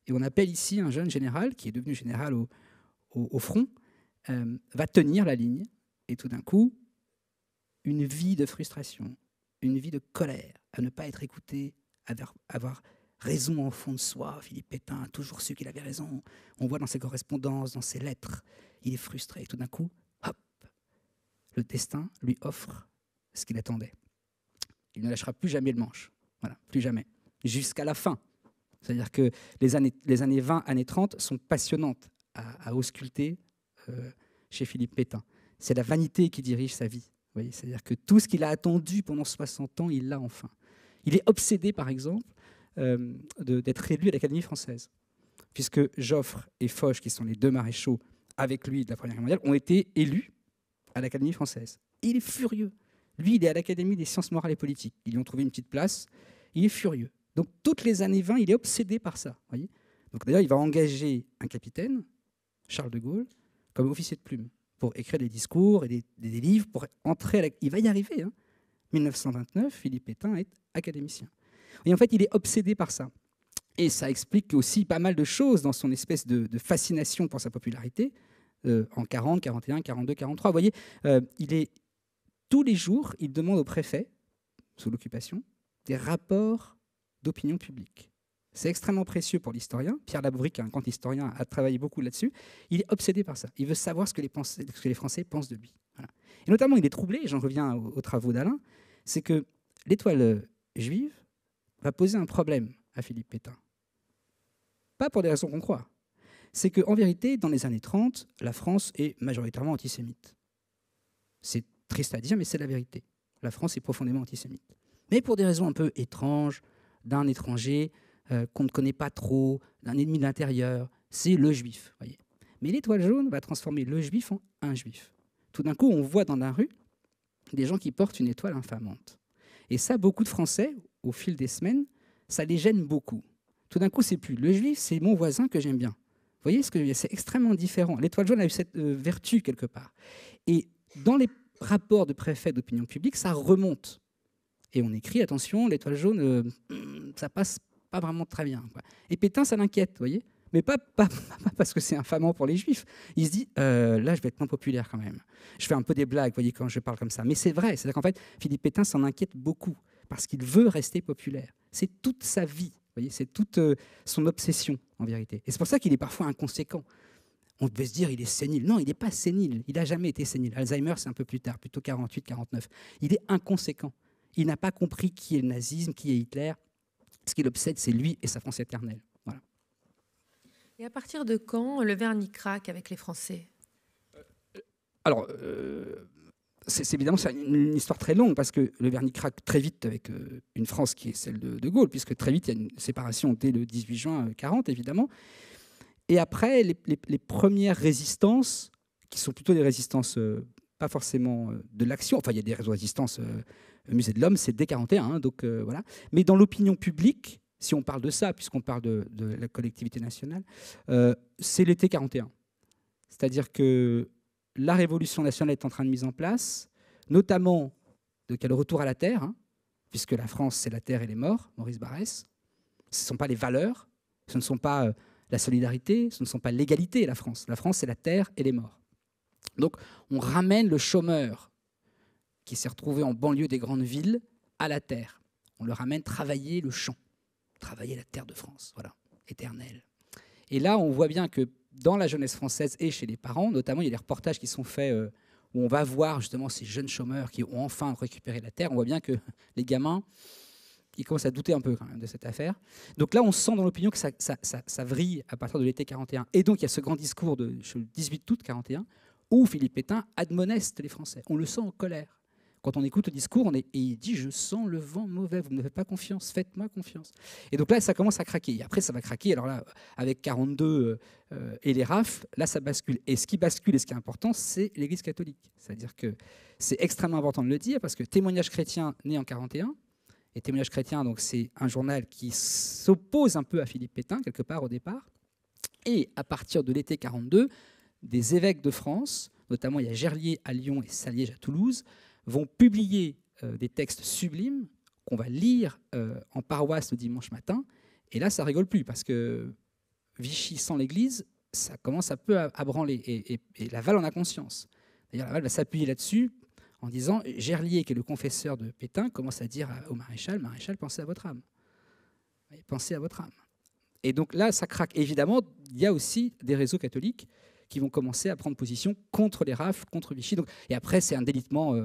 Et on appelle ici un jeune général, qui est devenu général au front, va tenir la ligne. Et tout d'un coup, une vie de frustration, une vie de colère, à ne pas être écouté, à avoir raison au fond de soi. Philippe Pétain a toujours su qu'il avait raison. On voit dans ses correspondances, dans ses lettres, il est frustré. Et tout d'un coup, hop, le destin lui offre ce qu'il attendait. Il ne lâchera plus jamais le manche. Voilà, plus jamais. Jusqu'à la fin. C'est-à-dire que les années 20, années 30 sont passionnantes à ausculter chez Philippe Pétain. C'est la vanité qui dirige sa vie. Vous voyez, c'est-à-dire que tout ce qu'il a attendu pendant 60 ans, il l'a enfin. Il est obsédé, par exemple, d'être élu à l'Académie française, puisque Joffre et Foch, qui sont les deux maréchaux avec lui de la Première Guerre mondiale, ont été élus à l'Académie française. Et il est furieux. Lui, il est à l'Académie des sciences morales et politiques. Ils lui ont trouvé une petite place. Il est furieux. Donc, toutes les années 20, il est obsédé par ça. Voyez. Donc, d'ailleurs, il va engager un capitaine, Charles de Gaulle, comme officier de plume, pour écrire des discours et des livres, pour entrer à la... Il va y arriver. 1929, Philippe Pétain est académicien. Et en fait, il est obsédé par ça. Et ça explique aussi pas mal de choses dans son espèce de fascination pour sa popularité, en 40, 41, 42, 43. Vous voyez, tous les jours, il demande au préfet, sous l'occupation, des rapports d'opinion publique. C'est extrêmement précieux pour l'historien. Pierre Laboubric, un grand historien, a travaillé beaucoup là-dessus. Il est obsédé par ça. Il veut savoir ce que les Français pensent de lui. Voilà. Et notamment, il est troublé, j'en reviens aux travaux d'Alain, c'est que l'étoile juive va poser un problème à Philippe Pétain. Pas pour des raisons qu'on croit. C'est qu'en vérité, dans les années 30, la France est majoritairement antisémite. C'est triste à dire, mais c'est la vérité. La France est profondément antisémite. Mais pour des raisons un peu étranges, d'un étranger qu'on ne connaît pas trop, d'un ennemi de l'intérieur, c'est le juif. Voyez. Mais l'étoile jaune va transformer le juif en un juif. Tout d'un coup, on voit dans la rue des gens qui portent une étoile infamante. Et ça, beaucoup de Français, au fil des semaines, ça les gêne beaucoup. Tout d'un coup, c'est plus le juif, c'est mon voisin que j'aime bien. Vous voyez ce que je veux dire ? C'est extrêmement différent. L'étoile jaune a eu cette vertu quelque part. Et dans les rapports de préfet d'opinion publique, ça remonte. Et on écrit, attention, l'étoile jaune, ça passe pas vraiment très bien. Quoi. Et Pétain, ça l'inquiète, vous voyez ? Mais pas parce que c'est infamant pour les Juifs. Il se dit, là, je vais être moins populaire quand même. Je fais un peu des blagues, vous voyez, quand je parle comme ça. Mais c'est vrai. C'est-à-dire qu'en fait, Philippe Pétain s'en inquiète beaucoup parce qu'il veut rester populaire. C'est toute sa vie, vous voyez, c'est toute son obsession, en vérité. Et c'est pour ça qu'il est parfois inconséquent. On peut se dire, il est sénile. Non, il n'est pas sénile. Il n'a jamais été sénile. Alzheimer, c'est un peu plus tard, plutôt 48, 49. Il est inconséquent. Il n'a pas compris qui est le nazisme, qui est Hitler. Ce qui l'obsède, c'est lui et sa France éternelle. Voilà. Et à partir de quand le vernis craque avec les Français ? Alors, évidemment, c'est une histoire très longue, parce que le vernis craque très vite avec une France qui est celle de Gaulle, puisque très vite, il y a une séparation dès le 18 juin 1940, évidemment. Et après, les premières résistances, qui sont plutôt des résistances, pas forcément de l'action, enfin, il y a des résistances... Le musée de l'homme, c'est dès 1941, donc voilà. Mais dans l'opinion publique, si on parle de ça, puisqu'on parle de la collectivité nationale, c'est l'été 1941. C'est-à-dire que la révolution nationale est en train de mise en place, notamment le retour à la terre, puisque la France, c'est la terre et les morts, Maurice Barrès. Ce ne sont pas les valeurs, ce ne sont pas la solidarité, ce ne sont pas l'égalité, la France. La France, c'est la terre et les morts. Donc, on ramène le chômeur qui s'est retrouvé en banlieue des grandes villes, à la terre. On le ramène travailler le champ, travailler la terre de France, voilà, éternelle. Et là, on voit bien que dans la jeunesse française et chez les parents, notamment, il y a des reportages qui sont faits où on va voir justement ces jeunes chômeurs qui ont enfin récupéré la terre. On voit bien que les gamins, ils commencent à douter un peu quand même de cette affaire. Donc là, on sent dans l'opinion que ça vrille à partir de l'été 1941. Et donc, il y a ce grand discours de 18 août 1941 où Philippe Pétain admoneste les Français. On le sent en colère. Quand on écoute le discours, et il dit « Je sens le vent mauvais, vous ne me faites pas confiance, faites-moi confiance ». Et donc là, ça commence à craquer. Et après, ça va craquer. Alors là, avec 42 et les rafles, là, ça bascule. Et ce qui bascule et ce qui est important, c'est l'Église catholique. C'est-à-dire que c'est extrêmement important de le dire, parce que Témoignage chrétien, né en 1941, et Témoignage chrétien, donc, c'est un journal qui s'oppose un peu à Philippe Pétain, quelque part au départ. Et à partir de l'été 1942, des évêques de France, notamment il y a Gerlier à Lyon et Saliège à Toulouse, vont publier des textes sublimes qu'on va lire en paroisse le dimanche matin. Et là, ça rigole plus, parce que Vichy sans l'Église, ça commence un peu à branler. Et Laval en a conscience. D'ailleurs, Laval va s'appuyer là-dessus en disant « Gerlier, qui est le confesseur de Pétain, commence à dire au maréchal, pensez à votre âme. Pensez à votre âme. » Et donc là, ça craque. Évidemment, il y a aussi des réseaux catholiques qui vont commencer à prendre position contre les rafles, contre Vichy. Donc, et après, c'est un délitement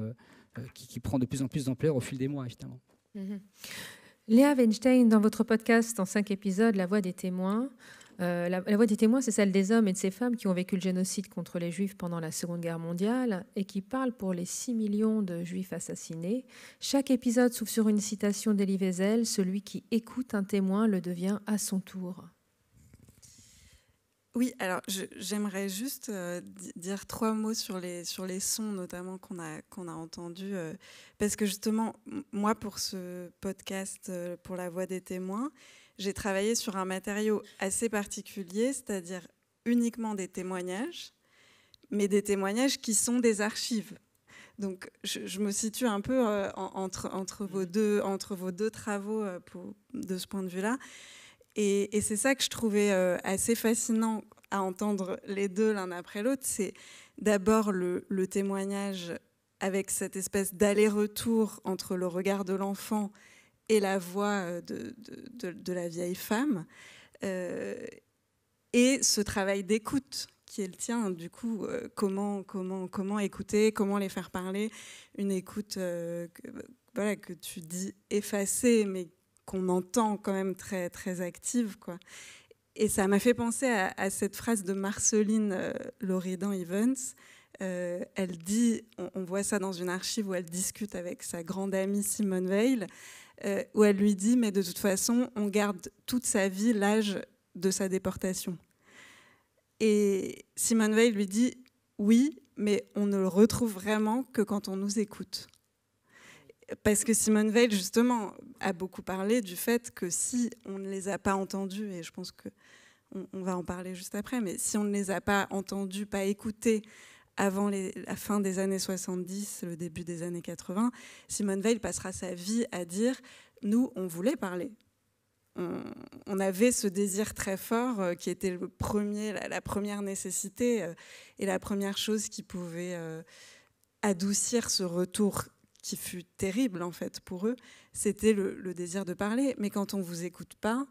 qui prend de plus en plus d'ampleur au fil des mois, évidemment. Léa Weinstein, dans votre podcast, en 5 épisodes, La Voix des témoins, la Voix des témoins, c'est celle des hommes et de ces femmes qui ont vécu le génocide contre les Juifs pendant la Seconde Guerre mondiale et qui parlent pour les 6 millions de Juifs assassinés. Chaque épisode s'ouvre sur une citation d'Elie Wiesel, celui qui écoute un témoin le devient à son tour. Oui, alors j'aimerais juste dire 3 mots sur les sons, notamment qu'on a entendus, parce que justement, moi, pour ce podcast, pour La Voix des témoins, j'ai travaillé sur un matériau assez particulier, c'est-à-dire uniquement des témoignages, mais des témoignages qui sont des archives. Donc, je me situe un peu entre vos deux travaux de ce point de vue-là. Et c'est ça que je trouvais assez fascinant à entendre les deux l'un après l'autre. C'est d'abord le témoignage avec cette espèce d'aller-retour entre le regard de l'enfant et la voix de la vieille femme. Et ce travail d'écoute qui est le tien, du coup, comment écouter, comment les faire parler. Une écoute que tu dis effacée, mais qu'on entend quand même très, très active, quoi. Et ça m'a fait penser à cette phrase de Marceline Loridan-Evans. Elle dit, on voit ça dans une archive où elle discute avec sa grande amie Simone Veil, où elle lui dit, mais de toute façon, on garde toute sa vie l'âge de sa déportation. Et Simone Veil lui dit, oui, mais on ne le retrouve vraiment que quand on nous écoute. Parce que Simone Veil, justement, a beaucoup parlé du fait que si on ne les a pas entendus, et je pense qu'on va en parler juste après, mais si on ne les a pas entendus, pas écoutés avant la fin des années 70, le début des années 80, Simone Veil passera sa vie à dire « nous, on voulait parler ». On avait ce désir très fort qui était la première nécessité et la première chose qui pouvait adoucir ce retour qui fut terrible en fait pour eux, c'était le désir de parler. Mais quand on ne vous écoute pas,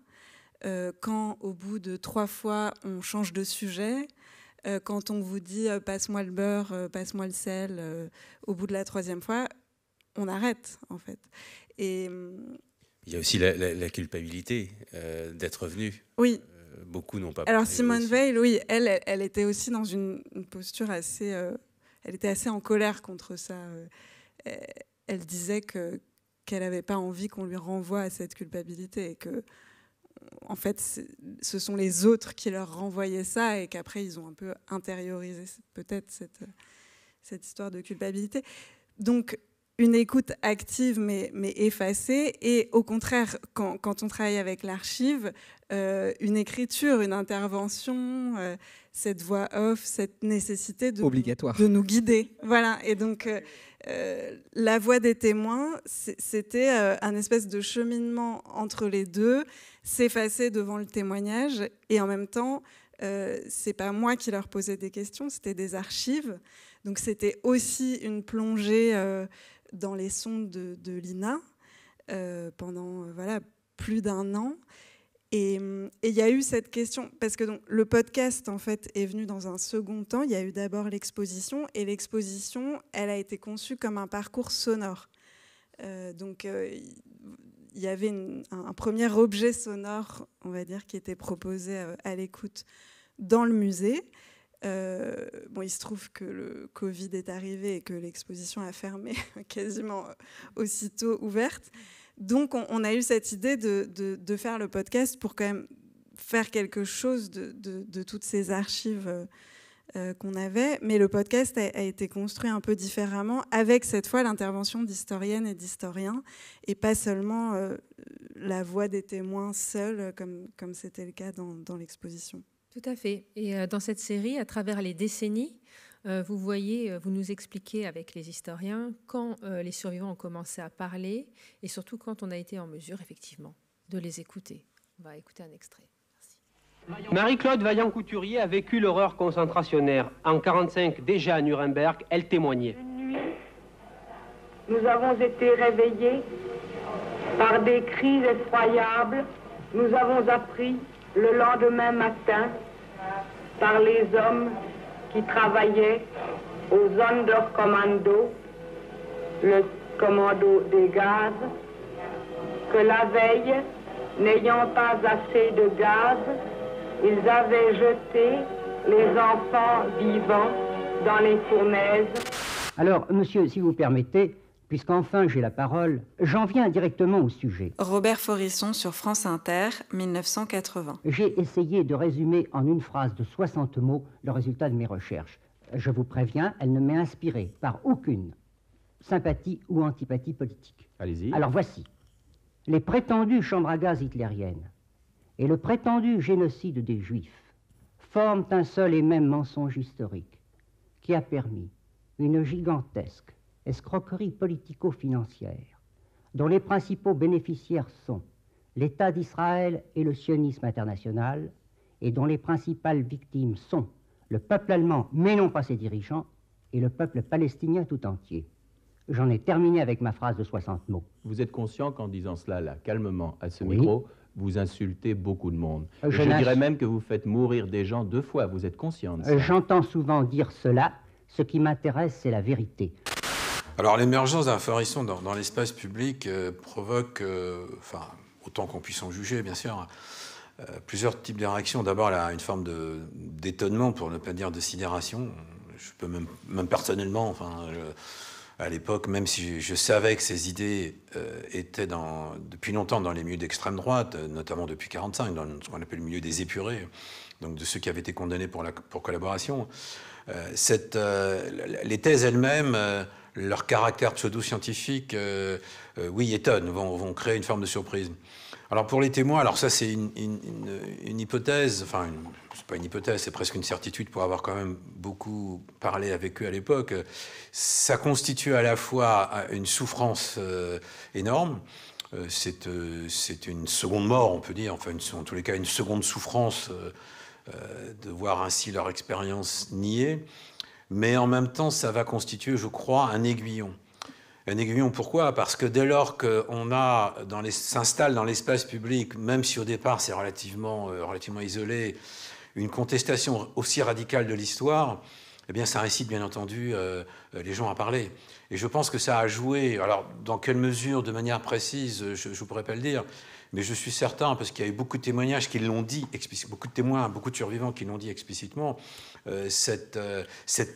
quand au bout de 3 fois on change de sujet, quand on vous dit passe-moi le beurre, passe-moi le sel, au bout de la 3e fois, on arrête en fait. Et il y a aussi la culpabilité d'être venu. Oui. Beaucoup n'ont pas. Alors Simone Veil, oui, elle était aussi dans une posture assez, elle était assez en colère contre ça. Elle disait qu'elle n'avait pas envie qu'on lui renvoie à cette culpabilité et que, en fait, ce sont les autres qui leur renvoyaient ça et qu'après, ils ont un peu intériorisé peut-être cette histoire de culpabilité. Donc, une écoute active mais effacée et au contraire, quand on travaille avec l'archive, une écriture, une intervention, cette voix off, cette nécessité de nous guider. Voilà. Et donc, La Voix des témoins, c'était un espèce de cheminement entre les deux, s'effacer devant le témoignage et en même temps, c'est pas moi qui leur posais des questions, c'était des archives. Donc c'était aussi une plongée dans les sondes de l'INA pendant plus d'1 an. Et il y a eu cette question, parce que donc, le podcast en fait, est venu dans un second temps. Il y a eu d'abord l'exposition, et l'exposition, elle a été conçue comme un parcours sonore. Donc il y avait un premier objet sonore, on va dire, qui était proposé à l'écoute dans le musée. Il se trouve que le Covid est arrivé et que l'exposition a fermé quasiment aussitôt ouverte. Donc, on a eu cette idée de faire le podcast pour quand même faire quelque chose de toutes ces archives qu'on avait. Mais le podcast a été construit un peu différemment, avec cette fois l'intervention d'historiennes et d'historiens, et pas seulement la voix des témoins seuls, comme c'était le cas dans l'exposition. Tout à fait. Et dans cette série, à travers les décennies, Vous voyez, vous nous expliquez avec les historiens quand les survivants ont commencé à parler et surtout quand on a été en mesure, effectivement, de les écouter. On va écouter un extrait. Marie-Claude Vaillant-Couturier a vécu l'horreur concentrationnaire. En 1945, déjà à Nuremberg, elle témoignait. Une nuit, nous avons été réveillés par des cris effroyables. Nous avons appris le lendemain matin par les hommes qui travaillaient au Sonderkommando, le commando des gaz, que la veille, n'ayant pas assez de gaz, ils avaient jeté les enfants vivants dans les fournaises. Alors, monsieur, si vous permettez, puisqu'enfin j'ai la parole, j'en viens directement au sujet. Robert Forisson sur France Inter, 1980. J'ai essayé de résumer en une phrase de 60 mots le résultat de mes recherches. Je vous préviens, elle ne m'est inspirée par aucune sympathie ou antipathie politique. Allez-y. Alors voici. Les prétendues chambres à gaz hitlériennes et le prétendu génocide des Juifs forment un seul et même mensonge historique qui a permis une gigantesque escroquerie politico-financière dont les principaux bénéficiaires sont l'État d'Israël et le sionisme international et dont les principales victimes sont le peuple allemand, mais non pas ses dirigeants, et le peuple palestinien tout entier. J'en ai terminé avec ma phrase de 60 mots. Vous êtes conscient qu'en disant cela, là, calmement, à ce Oui. micro, vous insultez beaucoup de monde. Je dirais même que vous faites mourir des gens 2 fois. Vous êtes conscient de ça. J'entends souvent dire cela. Ce qui m'intéresse, c'est la vérité. Alors l'émergence d'un Forisson dans l'espace public provoque, autant qu'on puisse en juger, bien sûr, plusieurs types de réactions. D'abord, une forme d'étonnement, pour ne pas dire de sidération. Je peux même personnellement, à l'époque, même si je savais que ces idées étaient depuis longtemps dans les milieux d'extrême droite, notamment depuis 1945, dans ce qu'on appelle le milieu des épurés, donc de ceux qui avaient été condamnés pour collaboration, les thèses elles-mêmes, leur caractère pseudo-scientifique, oui, étonne, vont créer une forme de surprise. Alors pour les témoins, alors ça c'est une hypothèse, c'est pas une hypothèse, c'est presque une certitude pour avoir quand même beaucoup parlé avec eux à l'époque. Ça constitue à la fois une souffrance énorme, c'est une seconde mort, on peut dire, en tous les cas une seconde souffrance de voir ainsi leur expérience niée, mais en même temps ça va constituer, je crois, un aiguillon. Un aiguillon, pourquoi? Parce que dès lors qu'on s'installe dans l'espace public, même si au départ c'est relativement isolé, une contestation aussi radicale de l'histoire, eh bien ça incite bien entendu les gens à parler. Et je pense que ça a joué, alors dans quelle mesure, de manière précise, je ne pourrais pas le dire, mais je suis certain, parce qu'il y a eu beaucoup de témoignages qui l'ont dit, beaucoup de témoins, beaucoup de survivants qui l'ont dit explicitement, cette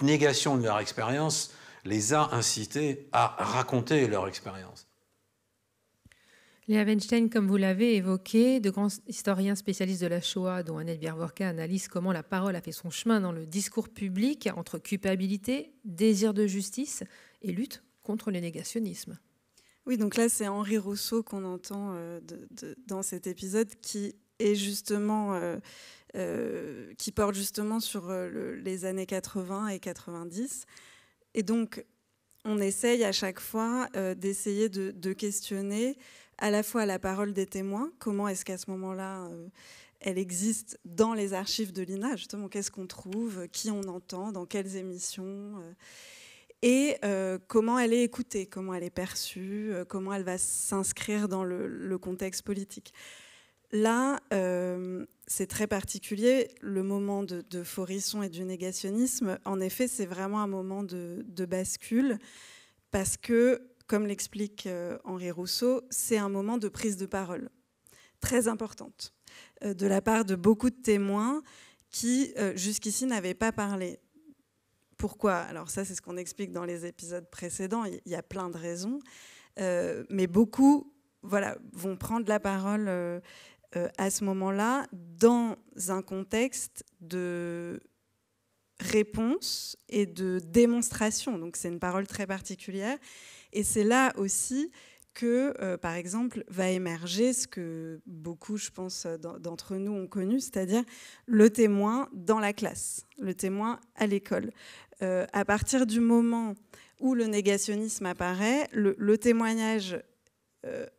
négation de leur expérience les a incités à raconter leur expérience. Léa Weinstein, comme vous l'avez évoqué, de grands historiens spécialistes de la Shoah, dont Annette Biervorka, analysent comment la parole a fait son chemin dans le discours public entre culpabilité, désir de justice et lutte contre le négationnisme. Oui, donc là, c'est Henri Rousseau qu'on entend dans cet épisode qui est justement, qui porte justement sur les années 80 et 90. Et donc, on essaye à chaque fois d'essayer de questionner à la fois la parole des témoins, comment est-ce qu'à ce moment-là, elle existe dans les archives de l'INA, justement, qu'est-ce qu'on trouve, qui on entend, dans quelles émissions, et comment elle est écoutée, comment elle est perçue, comment elle va s'inscrire dans le contexte politique. Là, c'est très particulier, le moment de Forisson et du négationnisme. En effet, c'est vraiment un moment de bascule parce que, comme l'explique Henri Rousseau, c'est un moment de prise de parole très importante de la part de beaucoup de témoins qui, jusqu'ici, n'avaient pas parlé. Pourquoi? Alors ça, c'est ce qu'on explique dans les épisodes précédents. Il y a plein de raisons, mais beaucoup vont prendre la parole à ce moment-là, dans un contexte de réponse et de démonstration. Donc c'est une parole très particulière. Et c'est là aussi que, par exemple, va émerger ce que beaucoup, je pense, d'entre nous ont connu, c'est-à-dire le témoin dans la classe, le témoin à l'école. À partir du moment où le négationnisme apparaît, le témoignage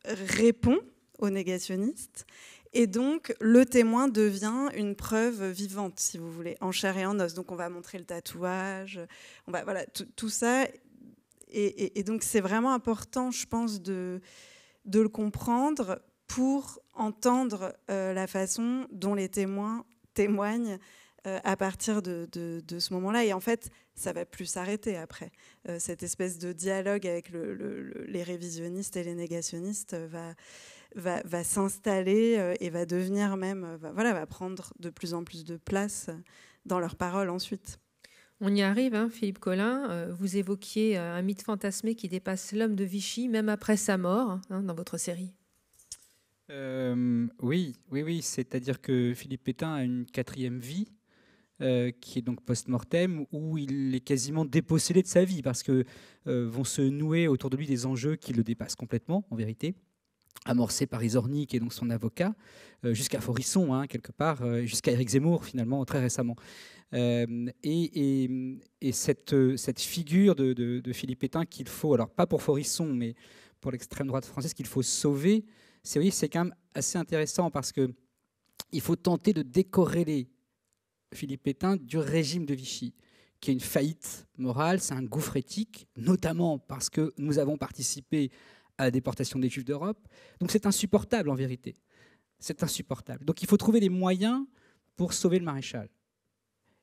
répond au négationniste, et donc le témoin devient une preuve vivante, si vous voulez, en chair et en os. Donc on va montrer le tatouage, voilà, tout ça. Et donc c'est vraiment important, je pense, de le comprendre pour entendre la façon dont les témoins témoignent à partir de ce moment-là. Et en fait, ça ne va plus s'arrêter après. Cette espèce de dialogue avec les révisionnistes et les négationnistes va s'installer et va devenir même, va prendre de plus en plus de place dans leurs paroles ensuite. On y arrive, hein, Philippe Collin. Vous évoquiez un mythe fantasmé qui dépasse l'homme de Vichy, même après sa mort, hein, dans votre série. Oui. C'est-à-dire que Philippe Pétain a une 4e vie, qui est donc post-mortem, où il est quasiment dépossédé de sa vie, parce que vont se nouer autour de lui des enjeux qui le dépassent complètement, en vérité, amorcés par Izorni, qui est donc son avocat, jusqu'à Forisson, hein, quelque part, jusqu'à Éric Zemmour, finalement, très récemment. Et cette figure de Philippe Pétain qu'il faut, alors pas pour Forisson, mais pour l'extrême droite française, qu'il faut sauver, c'est quand même assez intéressant, parce qu'il faut tenter de décorréler Philippe Pétain du régime de Vichy, qui est une faillite morale, c'est un gouffre éthique, notamment parce que nous avons participé à la déportation des Juifs d'Europe. Donc c'est insupportable, en vérité. C'est insupportable. Donc il faut trouver les moyens pour sauver le maréchal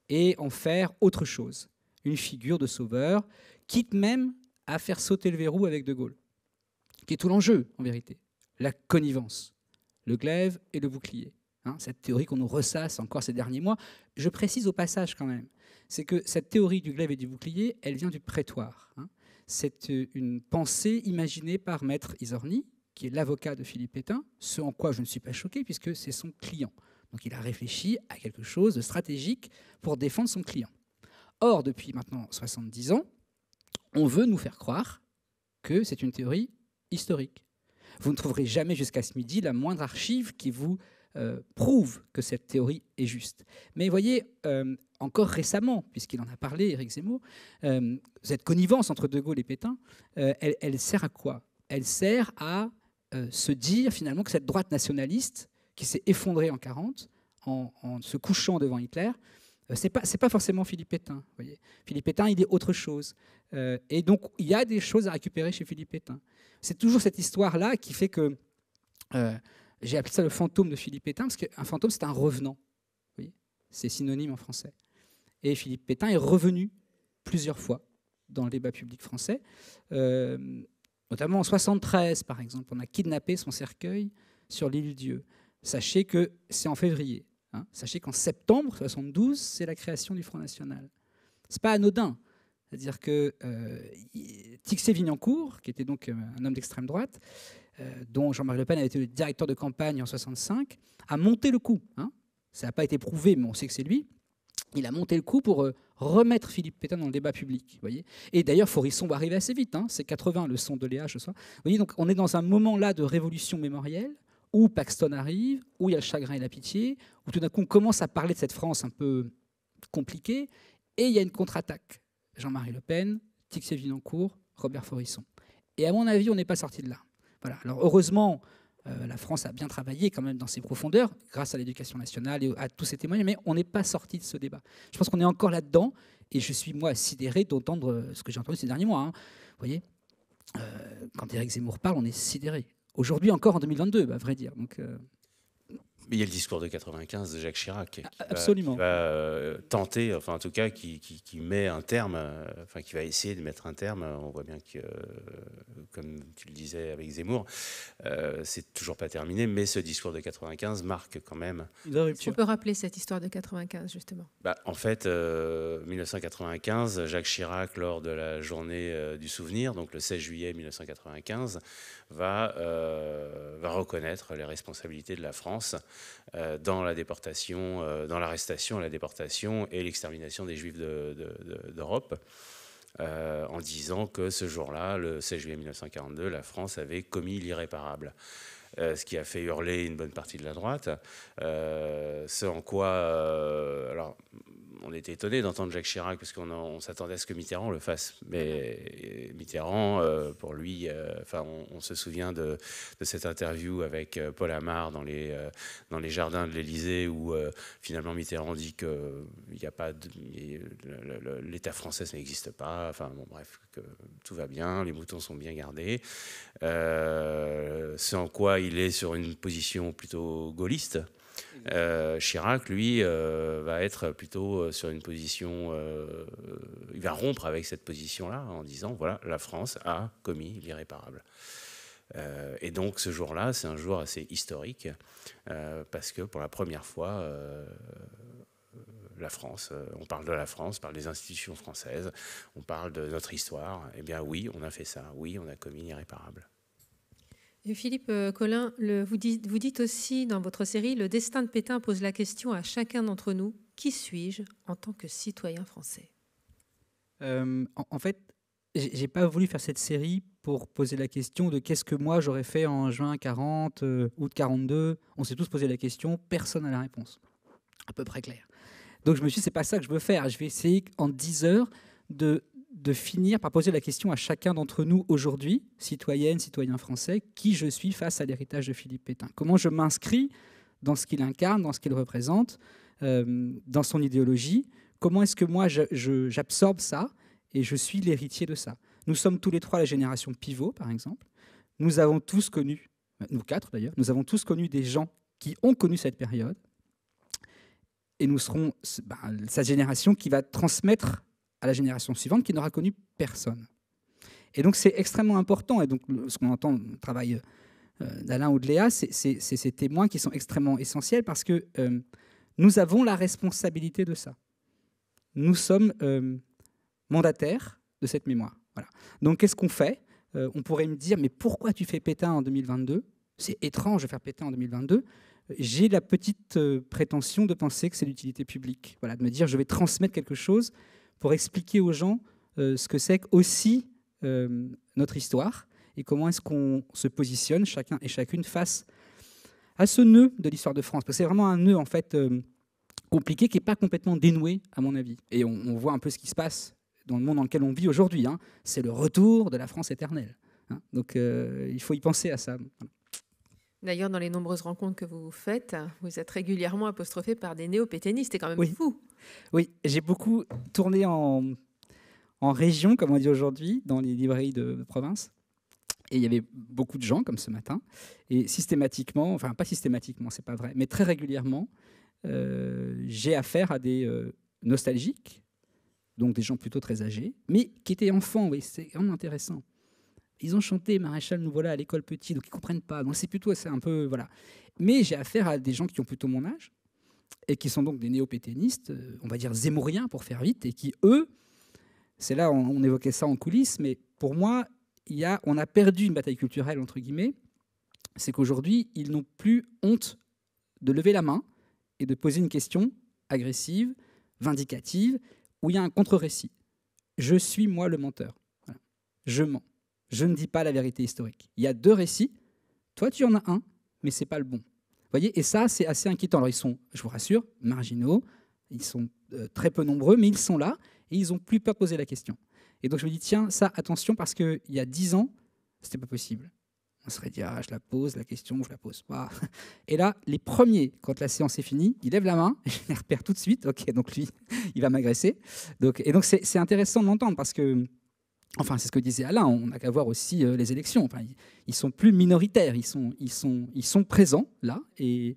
et en faire autre chose, une figure de sauveur, quitte même à faire sauter le verrou avec De Gaulle, qui est tout l'enjeu, en vérité. La connivence, le glaive et le bouclier. Hein, cette théorie qu'on nous ressasse encore ces derniers mois. Je précise au passage quand même, c'est que cette théorie du glaive et du bouclier, elle vient du prétoire. Hein. C'est une pensée imaginée par Maître Izorni, qui est l'avocat de Philippe Pétain, ce en quoi je ne suis pas choqué, puisque c'est son client. Donc il a réfléchi à quelque chose de stratégique pour défendre son client. Or, depuis maintenant 70 ans, on veut nous faire croire que c'est une théorie historique. Vous ne trouverez jamais jusqu'à ce midi la moindre archive qui vous prouve que cette théorie est juste. Mais voyez, encore récemment, puisqu'il en a parlé, Éric Zemmour, cette connivence entre De Gaulle et Pétain, elle sert à quoi? Elle sert à se dire finalement que cette droite nationaliste qui s'est effondrée en 1940, en se couchant devant Hitler, c'est pas forcément Philippe Pétain. Voyez. Philippe Pétain, il est autre chose. Et donc, il y a des choses à récupérer chez Philippe Pétain. C'est toujours cette histoire-là qui fait que... j'ai appelé ça le fantôme de Philippe Pétain, parce qu'un fantôme, c'est un revenant. Oui, c'est synonyme en français. Et Philippe Pétain est revenu plusieurs fois dans le débat public français, notamment en 1973, par exemple. On a kidnappé son cercueil sur l'île Dieu. Sachez que c'est en février. Hein. Sachez qu'en septembre 1972, c'est la création du Front National. Ce n'est pas anodin. C'est-à-dire que Tixier-Vignancourt, qui était donc un homme d'extrême droite, dont Jean-Marie Le Pen avait été le directeur de campagne en 1965, a monté le coup. Hein. Ça n'a pas été prouvé, mais on sait que c'est lui. Il a monté le coup pour remettre Philippe Pétain dans le débat public. Voyez. Et d'ailleurs, Forisson va arriver assez vite. Hein. C'est 80, le son de Léa ce soir. Vous voyez, donc on est dans un moment là de révolution mémorielle, où Paxton arrive, où il y a le chagrin et la pitié, où tout d'un coup on commence à parler de cette France un peu compliquée, et il y a une contre-attaque. Jean-Marie Le Pen, Tixier-Vignancourt, Robert Forisson. Et à mon avis, on n'est pas sorti de là. Voilà. Alors heureusement, la France a bien travaillé quand même dans ses profondeurs, grâce à l'éducation nationale et à tous ces témoignages, mais on n'est pas sorti de ce débat. Je pense qu'on est encore là-dedans, et je suis, moi, sidéré d'entendre ce que j'ai entendu ces derniers mois. Hein. Vous voyez, quand Éric Zemmour parle, on est sidéré. Aujourd'hui encore, en 2022, à vrai dire. Donc, mais il y a le discours de 95 de Jacques Chirac qui absolument. va tenter, enfin en tout cas qui met un terme, enfin qui va essayer de mettre un terme. On voit bien que, comme tu le disais avec Zemmour, c'est toujours pas terminé, mais ce discours de 95 marque quand même. On peut rappeler cette histoire de 95 justement. En fait, 1995, Jacques Chirac, lors de la journée du souvenir, donc le 16 juillet 1995, va reconnaître les responsabilités de la France dans la déportation, dans l'arrestation, la déportation et l'extermination des Juifs d'Europe. en disant que ce jour-là, le 16 juillet 1942, la France avait commis l'irréparable. Ce qui a fait hurler une bonne partie de la droite. Ce en quoi... alors, on était étonné d'entendre Jacques Chirac, parce qu'on s'attendait à ce que Mitterrand le fasse. Mais Mitterrand, pour lui, on se souvient de cette interview avec Paul Amar dans les jardins de l'Élysée, où finalement Mitterrand dit que l'État français n'existe pas. Enfin, bon, bref, que tout va bien, les moutons sont bien gardés. Ce en quoi il est sur une position plutôt gaulliste. Chirac, lui, va être plutôt sur une position... il va rompre avec cette position-là en disant, voilà, la France a commis l'irréparable. Et donc, ce jour-là, c'est un jour assez historique, parce que pour la première fois, la France, on parle de la France, on parle des institutions françaises, on parle de notre histoire. Eh bien oui, on a fait ça. Oui, on a commis l'irréparable. Et Philippe Collin, vous dites aussi dans votre série, le destin de Pétain pose la question à chacun d'entre nous, qui suis-je en tant que citoyen français ? En fait, j'ai pas voulu faire cette série pour poser la question de qu'est-ce que moi j'aurais fait en juin 40, août 42. On s'est tous posé la question, personne n'a la réponse. À peu près clair. Donc je me suis dit, c'est pas ça que je veux faire. Je vais essayer en 10 heures de finir par poser la question à chacun d'entre nous aujourd'hui, citoyennes, citoyens français, qui je suis face à l'héritage de Philippe Pétain. Comment je m'inscris dans ce qu'il incarne, dans ce qu'il représente, dans son idéologie. Comment est-ce que moi j'absorbe ça et je suis l'héritier de ça. Nous sommes tous les trois la génération pivot, par exemple. Nous avons tous connu, nous quatre d'ailleurs, nous avons tous connu des gens qui ont connu cette période. Et nous serons cette génération qui va transmettre à la génération suivante qui n'aura connu personne. Et donc c'est extrêmement important. Et donc ce qu'on entend dans le travail d'Alain ou de Léa, c'est ces témoins qui sont extrêmement essentiels parce que nous avons la responsabilité de ça. Nous sommes mandataires de cette mémoire. Voilà. Donc qu'est-ce qu'on fait ? On pourrait me dire, mais pourquoi tu fais Pétain en 2022 ? C'est étrange de faire Pétain en 2022. J'ai la petite prétention de penser que c'est l'utilité publique. Voilà, de me dire, je vais transmettre quelque chose pour expliquer aux gens ce que c'est aussi notre histoire et comment est-ce qu'on se positionne chacun et chacune face à ce nœud de l'histoire de France. Parce que c'est vraiment un nœud en fait compliqué qui n'est pas complètement dénoué à mon avis. Et on voit un peu ce qui se passe dans le monde dans lequel on vit aujourd'hui. Hein. C'est le retour de la France éternelle. Hein. Donc il faut y penser à ça. Voilà. D'ailleurs, dans les nombreuses rencontres que vous faites, vous êtes régulièrement apostrophé par des néo-pétainistes. C'est quand même fou. Oui, j'ai beaucoup tourné en région, comme on dit aujourd'hui, dans les librairies de province. Et il y avait beaucoup de gens, comme ce matin. Et systématiquement, enfin pas systématiquement, c'est pas vrai, mais très régulièrement, j'ai affaire à des nostalgiques, donc des gens plutôt très âgés, mais qui étaient enfants. Oui, c'est vraiment intéressant. Ils ont chanté Maréchal, nous voilà à l'école petit, donc ils ne comprennent pas. Donc c'est plutôt un peu... Voilà. Mais j'ai affaire à des gens qui ont plutôt mon âge, et qui sont donc des néo-pétainistes, on va dire zémouriens pour faire vite, et qui, eux, c'est là, on évoquait ça en coulisses, mais pour moi, on a perdu une bataille culturelle, entre guillemets, c'est qu'aujourd'hui, ils n'ont plus honte de lever la main et de poser une question agressive, vindicative, où il y a un contre-récit. Je suis, moi, le menteur. Voilà. Je mens. Je ne dis pas la vérité historique. Il y a deux récits. Toi, tu en as un, mais ce n'est pas le bon. Vous voyez, et ça, c'est assez inquiétant. Alors, ils sont, je vous rassure, marginaux. Ils sont très peu nombreux, mais ils sont là et ils n'ont plus peur de poser la question. Et donc, je me dis, tiens, ça, attention, parce qu'il y a 10 ans, ce n'était pas possible. On serait dit, je la pose, la question, je la pose pas. Et là, les premiers, quand la séance est finie, ils lèvent la main, je les repère tout de suite. OK, donc lui, il va m'agresser. Donc c'est intéressant de l'entendre parce que, enfin, c'est ce que disait Alain, on n'a qu'à voir aussi les élections. Enfin, ils sont plus minoritaires, ils sont présents là. Et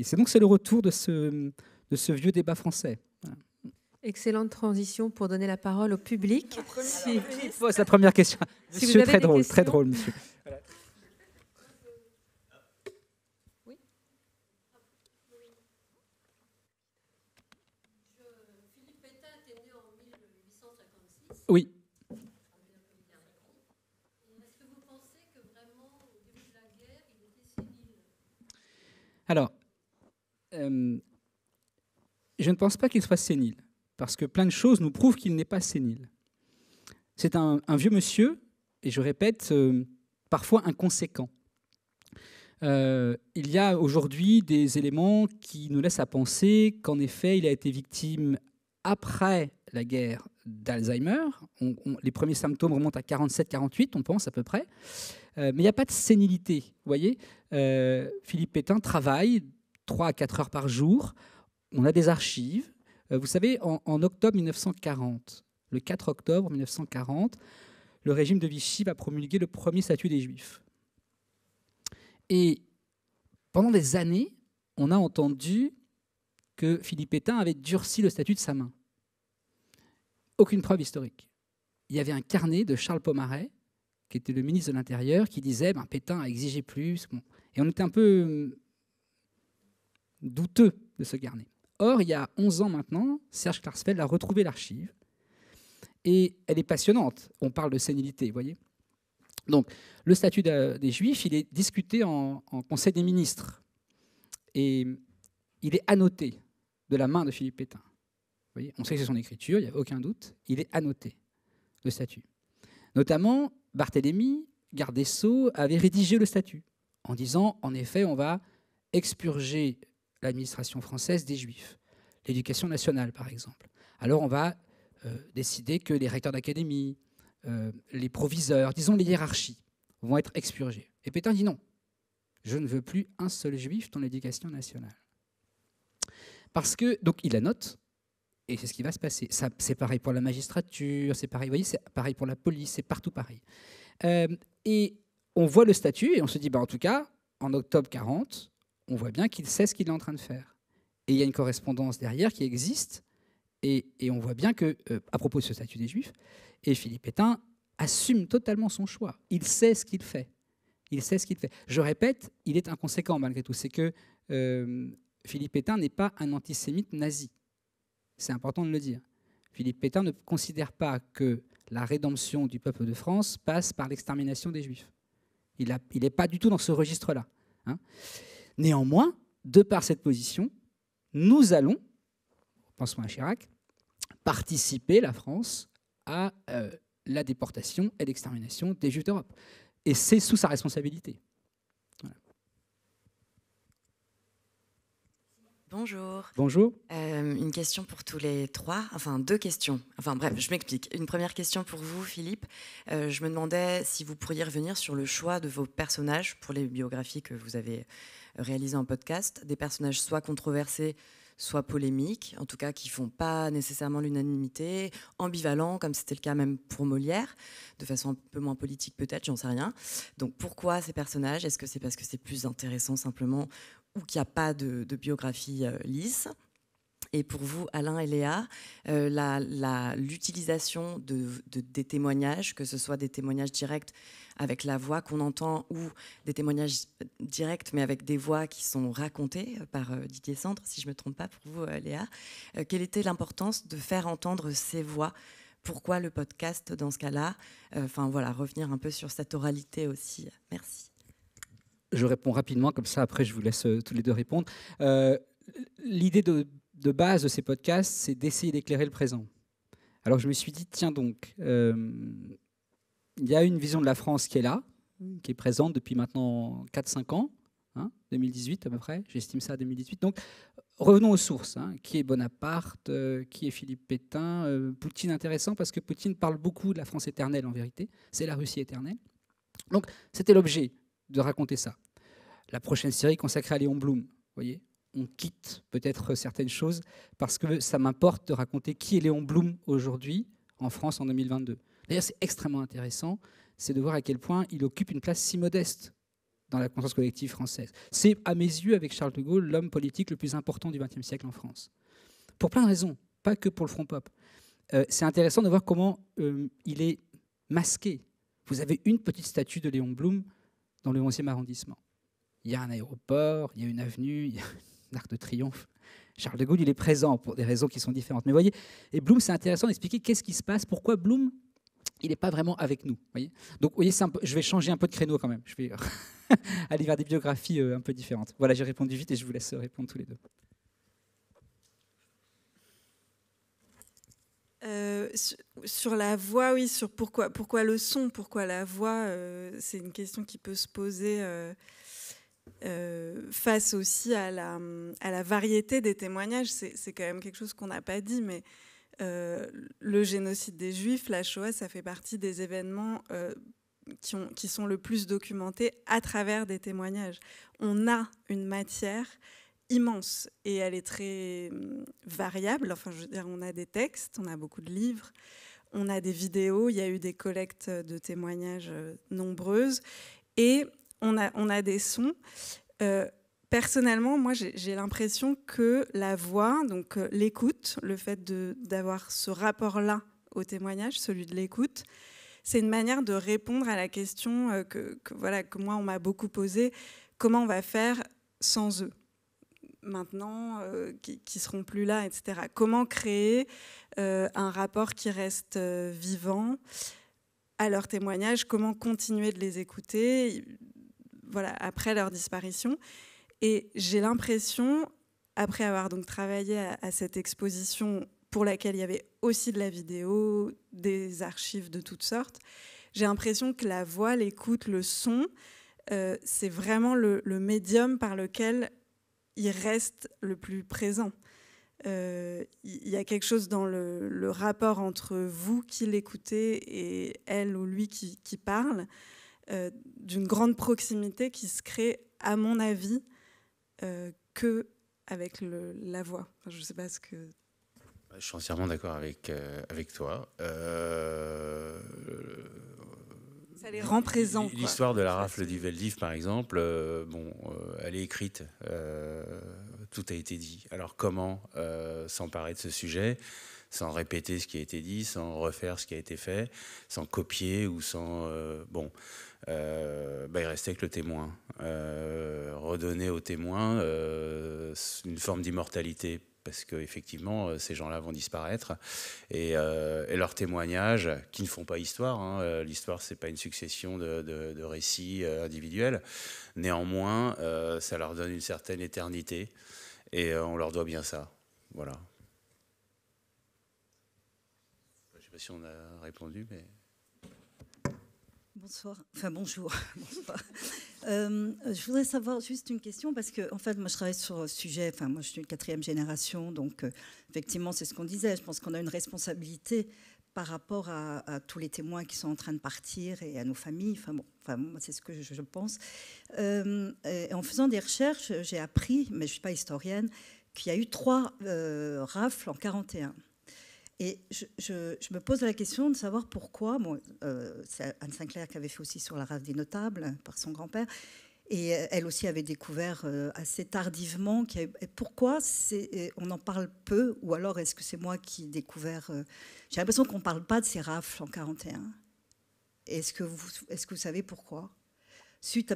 c'est le retour de ce vieux débat français. Voilà. Excellente transition pour donner la parole au public. C'est la première question. Si monsieur, très drôle, monsieur. Voilà. Oui. Philippe Pétain était né en 1856. Oui. Est-ce que vous pensez que vraiment, au début de la guerre, il était sénile ? Alors, je ne pense pas qu'il soit sénile. Parce que plein de choses nous prouvent qu'il n'est pas sénile. C'est un vieux monsieur, et je répète, parfois inconséquent. Il y a aujourd'hui des éléments qui nous laissent à penser qu'en effet, il a été victime après la guerre d'Alzheimer. Les premiers symptômes remontent à 47-48, on pense à peu près. Mais il n'y a pas de sénilité. Vous voyez, Philippe Pétain travaille 3 à 4 heures par jour. On a des archives. Vous savez, en octobre 1940, le 4 octobre 1940, le régime de Vichy va promulguer le premier statut des Juifs. Et pendant des années, on a entendu que Philippe Pétain avait durci le statut de sa main. Aucune preuve historique. Il y avait un carnet de Charles Pomaret, qui était le ministre de l'Intérieur, qui disait Pétain a exigé plus. Bon. Et on était un peu douteux de ce carnet. Or, il y a 11 ans maintenant, Serge Klarsfeld a retrouvé l'archive. Et elle est passionnante. On parle de sénilité, vous voyez. Donc, le statut des Juifs, il est discuté en Conseil des ministres. Et il est annoté de la main de Philippe Pétain. Vous voyez, on sait que c'est son écriture, il n'y a aucun doute. Il est annoté, le statut. Notamment, Barthélemy, garde des Sceaux, avait rédigé le statut en disant, en effet, on va expurger l'administration française des Juifs. L'éducation nationale, par exemple. Alors, on va décider que les recteurs d'académie, les proviseurs, disons les hiérarchies, vont être expurgés. Et Pétain dit non, je ne veux plus un seul juif dans l'éducation nationale. Parce que, donc il annote, et c'est ce qui va se passer. C'est pareil pour la magistrature, c'est pareil, vous voyez, c'est pareil pour la police, c'est partout pareil. Et on voit le statut et on se dit, en tout cas, en octobre 40, on voit bien qu'il sait ce qu'il est en train de faire. Et il y a une correspondance derrière qui existe, et on voit bien que, à propos de ce statut des Juifs, et Philippe Pétain assume totalement son choix. Il sait ce qu'il fait. Il sait ce qu'il fait. Je répète, il est inconséquent malgré tout. C'est que Philippe Pétain n'est pas un antisémite nazi. C'est important de le dire. Philippe Pétain ne considère pas que la rédemption du peuple de France passe par l'extermination des Juifs. Il n'est pas du tout dans ce registre-là. Hein. Néanmoins, de par cette position, nous allons, pensons à Chirac, participer, la France, à la déportation et l'extermination des Juifs d'Europe. Et c'est sous sa responsabilité. Voilà. Bonjour. Bonjour. Une question pour tous les trois, enfin 2 questions. Enfin bref, je m'explique. Une première question pour vous, Philippe. Je me demandais si vous pourriez revenir sur le choix de vos personnages pour les biographies que vous avez réalisées en podcast. Des personnages soit controversés, soit polémiques, en tout cas qui ne font pas nécessairement l'unanimité, ambivalents, comme c'était le cas même pour Molière, de façon un peu moins politique peut-être, j'en sais rien. Donc pourquoi ces personnages? Est-ce que c'est parce que c'est plus intéressant simplement ou qu'il n'y a pas de biographie lisse? Et pour vous, Alain et Léa, l'utilisation des témoignages, que ce soit des témoignages directs avec la voix qu'on entend ou des témoignages directs mais avec des voix qui sont racontées par Didier Sandre, si je ne me trompe pas, pour vous, Léa, quelle était l'importance de faire entendre ces voix? Pourquoi le podcast dans ce cas-là? Enfin voilà, revenir un peu sur cette oralité aussi. Merci. Je réponds rapidement, comme ça après je vous laisse tous les deux répondre. L'idée de base de ces podcasts, c'est d'essayer d'éclairer le présent. Alors je me suis dit, tiens donc, il y a une vision de la France qui est là, qui est présente depuis maintenant 4-5 ans, 2018 à peu près, j'estime ça à 2018. Donc revenons aux sources. Qui est Bonaparte, qui est Philippe Pétain, Poutine, intéressant parce que Poutine parle beaucoup de la France éternelle en vérité, c'est la Russie éternelle. Donc c'était l'objet de raconter ça. La prochaine série consacrée à Léon Blum, vous voyez, on quitte peut-être certaines choses parce que ça m'importe de raconter qui est Léon Blum aujourd'hui en France en 2022. D'ailleurs, c'est extrêmement intéressant, c'est de voir à quel point il occupe une place si modeste dans la conscience collective française. C'est, à mes yeux, avec Charles de Gaulle, l'homme politique le plus important du XXe siècle en France. Pour plein de raisons, pas que pour le Front Pop. C'est intéressant de voir comment il est masqué. Vous avez une petite statue de Léon Blum dans le 11e arrondissement. Il y a un aéroport, il y a une avenue, il y a un arc de triomphe. Charles de Gaulle, il est présent pour des raisons qui sont différentes. Mais vous voyez, et Blum, c'est intéressant d'expliquer qu'est-ce qui se passe, pourquoi Blum, il n'est pas vraiment avec nous. Voyez. Donc, vous voyez, je vais changer un peu de créneau quand même. Je vais aller vers des biographies un peu différentes. Voilà, j'ai répondu vite et je vous laisse répondre tous les deux. Sur la voix, oui, sur pourquoi le son, pourquoi la voix, c'est une question qui peut se poser face aussi à la variété des témoignages. C'est quand même quelque chose qu'on n'a pas dit, mais le génocide des Juifs, la Shoah, ça fait partie des événements qui sont le plus documentés à travers des témoignages. On a une matière immense et elle est très variable. Enfin, je veux dire, on a des textes, on a beaucoup de livres, on a des vidéos, il y a eu des collectes de témoignages nombreuses et on a des sons. Personnellement, moi, j'ai l'impression que la voix, donc l'écoute, le fait d'avoir ce rapport-là au témoignage, celui de l'écoute, c'est une manière de répondre à la question que moi, on m'a beaucoup posée, comment on va faire sans eux maintenant, qui seront plus là, etc. Comment créer un rapport qui reste vivant à leurs témoignages, comment continuer de les écouter après leur disparition. Et j'ai l'impression, après avoir donc travaillé à cette exposition pour laquelle il y avait aussi de la vidéo, des archives de toutes sortes, j'ai l'impression que la voix, l'écoute, le son, c'est vraiment le médium par lequel il reste le plus présent. Il y a quelque chose dans le rapport entre vous qui l'écoutez et elle ou lui qui parle, d'une grande proximité qui se crée, à mon avis, que avec la voix. Enfin, je ne sais pas ce que... Je suis entièrement d'accord avec toi. Ça les rend présents. L'histoire de la rafle du Veldiv, par exemple, elle est écrite. Tout a été dit. Alors comment s'emparer de ce sujet sans répéter ce qui a été dit, sans refaire ce qui a été fait, sans copier ou sans... il restait que le témoin. Redonner au témoin une forme d'immortalité, parce qu'effectivement, ces gens-là vont disparaître. Et leurs témoignages, qui ne font pas histoire, l'histoire, ce n'est pas une succession de récits individuels. Néanmoins, ça leur donne une certaine éternité, et on leur doit bien ça. Voilà. Je ne sais pas si on a répondu, mais... Bonsoir. Enfin, bonjour. Bonsoir. Je voudrais savoir juste une question, parce que, en fait, moi, je travaille sur le sujet. Enfin, moi, je suis une 4e génération, donc, effectivement, c'est ce qu'on disait. Je pense qu'on a une responsabilité par rapport à tous les témoins qui sont en train de partir et à nos familles. Enfin, moi, c'est ce que je pense. En faisant des recherches, j'ai appris, mais je ne suis pas historienne, qu'il y a eu 3 rafles en 41. Et je me pose la question de savoir pourquoi. Bon, c'est Anne Sinclair qui avait fait aussi sur la rafle des notables par son grand-père. Et elle aussi avait découvert assez tardivement. Pourquoi on en parle peu, ou alors est-ce que c'est moi qui ai découvert... J'ai l'impression qu'on ne parle pas de ces rafles en 41. Est-ce que vous savez pourquoi ?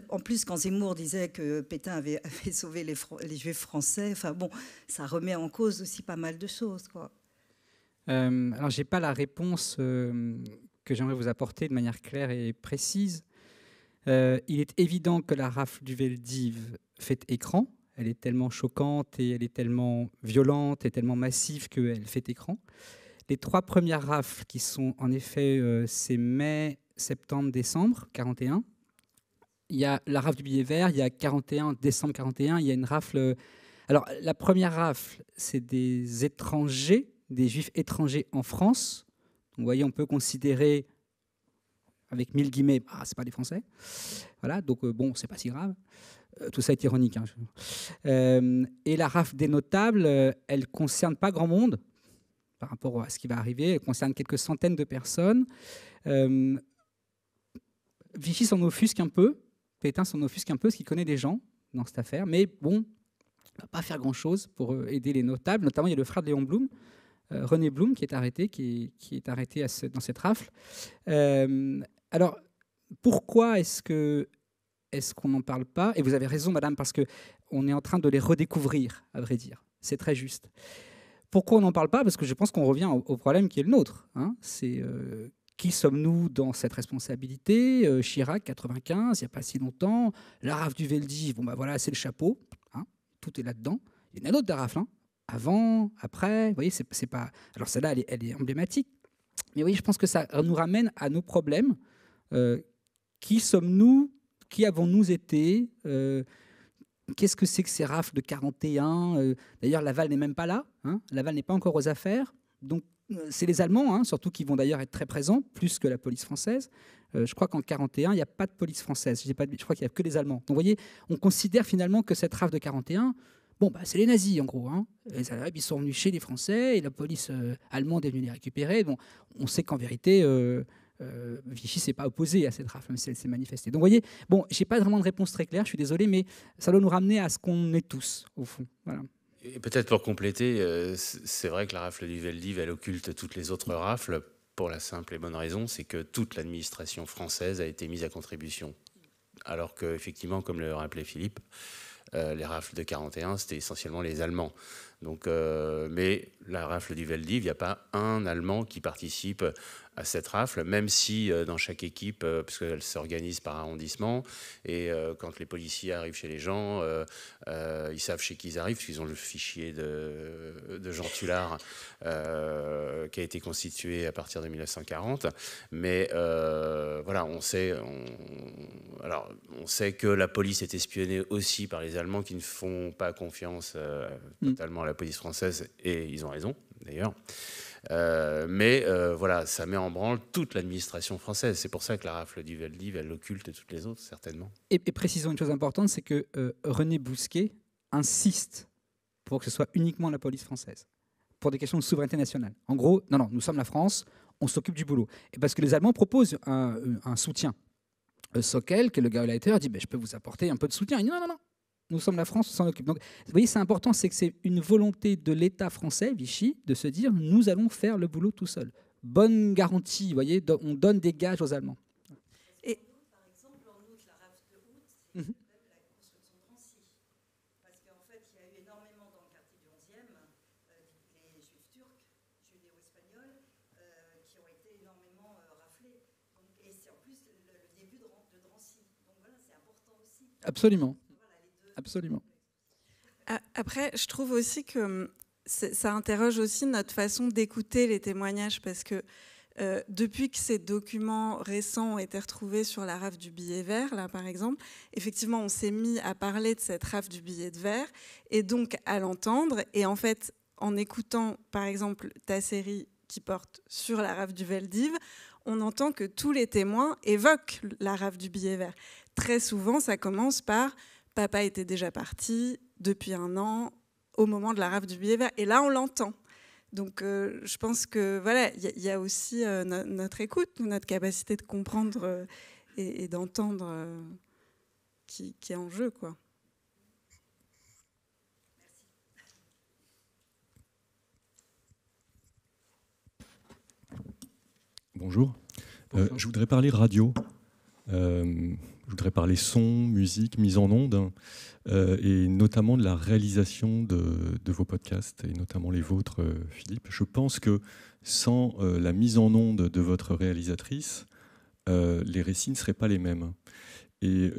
En plus, quand Zemmour disait que Pétain avait sauvé les Juifs français, enfin bon, ça remet en cause aussi pas mal de choses, quoi. Alors, je n'ai pas la réponse que j'aimerais vous apporter de manière claire et précise. Il est évident que la rafle du Veldiv fait écran. Elle est tellement choquante et elle est tellement violente et tellement massive qu'elle fait écran. Les 3 premières rafles qui sont en effet, c'est mai, septembre, décembre 41. Il y a la rafle du billet vert, il y a 41, décembre 41, il y a une rafle... Alors, la première rafle, c'est des étrangers, des Juifs étrangers en France. Donc, vous voyez, on peut considérer, avec 1000 guillemets, c'est pas des Français. Voilà, donc bon, c'est pas si grave. Tout ça est ironique. Et la rafle des notables, elle concerne pas grand monde par rapport à ce qui va arriver. Elle concerne quelques centaines de personnes. Vichy s'en offusque un peu. Pétain s'en offusque un peu, parce qu'il connaît des gens dans cette affaire. Mais bon, il ne va pas faire grand-chose pour aider les notables. Notamment, il y a le frère de Léon Blum, René Blum, qui est arrêté, dans cette rafle. Alors, pourquoi est-ce qu'on n'en parle pas ? Et vous avez raison, madame, parce qu'on est en train de les redécouvrir, à vrai dire. C'est très juste. Pourquoi on n'en parle pas ? Parce que je pense qu'on revient au problème qui est le nôtre. C'est qui sommes-nous dans cette responsabilité ? Chirac, 95, il n'y a pas si longtemps. La rafle du Veldiv, voilà, c'est le chapeau. Tout est là-dedans. Il y en a d'autres des rafles. avant, après. Vous voyez, c'est pas. Alors celle-là, elle est emblématique. Mais oui, je pense que ça nous ramène à nos problèmes. Qui sommes-nous? Qui avons-nous été? Qu'est-ce que c'est que ces rafles de 41? D'ailleurs, Laval n'est même pas là. Hein. Laval n'est pas encore aux affaires. Donc, c'est les Allemands, hein, surtout, qui vont d'ailleurs être très présents, plus que la police française. Je crois qu'en 41, il n'y a pas de police française. Je crois qu'il n'y a que les Allemands. Donc, vous voyez, on considère finalement que cette rafle de 41, c'est les nazis, en gros. Hein. Les Arabes, ils sont venus chez les Français et la police allemande est venue les récupérer. Bon, on sait qu'en vérité, Vichy ne s'est pas opposé à cette rafle, même si elle s'est manifestée. Donc, vous voyez, je n'ai pas vraiment de réponse très claire, je suis désolé, mais ça doit nous ramener à ce qu'on est tous, au fond. Voilà. Et peut-être pour compléter, c'est vrai que la rafle du Veldiv, elle occulte toutes les autres rafles, pour la simple et bonne raison, c'est que toute l'administration française a été mise à contribution. Alors qu'effectivement, comme le rappelait Philippe, les rafles de 41, c'était essentiellement les Allemands. Donc, mais la rafle du Veldiv, il n'y a pas un Allemand qui participe à cette rafle, même si dans chaque équipe, parce qu'elle s'organise par arrondissement, et quand les policiers arrivent chez les gens, ils savent chez qui ils arrivent, parce qu'ils ont le fichier de Jean Tullard qui a été constitué à partir de 1940. Mais voilà, on sait que la police est espionnée aussi par les Allemands qui ne font pas confiance totalement à la police française, et ils ont raison d'ailleurs. Mais voilà, ça met en branle toute l'administration française. C'est pour ça que la rafle du Veldiv, elle occulte toutes les autres, certainement. Et précisons une chose importante, c'est que René Bousquet insiste pour que ce soit uniquement la police française, pour des questions de souveraineté nationale. En gros, non, nous sommes la France, on s'occupe du boulot. Et parce que les Allemands proposent un soutien. Sockel, qui est le Gauleiter, dit je peux vous apporter un peu de soutien. Il dit non. Nous sommes la France, on s'en occupe. Donc, vous voyez, c'est important, c'est que c'est une volonté de l'État français, Vichy, de se dire nous allons faire le boulot tout seul. Bonne garantie, vous voyez, on donne des gages aux Allemands. Et par exemple, en août, la rafle de août, c'est même la construction de Drancy. Parce qu'en fait, il y a eu énormément dans le quartier du 11e, les juifs turcs, judéo-espagnols, qui ont été énormément raflés. Donc, et c'est en plus le début de Drancy. Donc voilà, c'est important aussi. Absolument. Absolument. Après, je trouve aussi que ça interroge aussi notre façon d'écouter les témoignages, parce que depuis que ces documents récents ont été retrouvés sur la rafle du billet vert, là par exemple, effectivement, on s'est mis à parler de cette rafle du billet de verre, et donc à l'entendre. Et en fait, en écoutant, par exemple, ta série qui porte sur la rafle du Veldiv, on entend que tous les témoins évoquent la rafle du billet vert. Très souvent, ça commence par papa était déjà parti depuis 1 an au moment de la rafle du billet vert. Et là, on l'entend. Donc, je pense que voilà, il y a aussi notre écoute, notre capacité de comprendre et d'entendre qui est en jeu, quoi. Bonjour. Je voudrais parler radio. Je voudrais parler son, musique, mise en onde, et notamment de la réalisation de vos podcasts, et notamment les vôtres, Philippe. Je pense que sans la mise en onde de votre réalisatrice, les récits ne seraient pas les mêmes. Et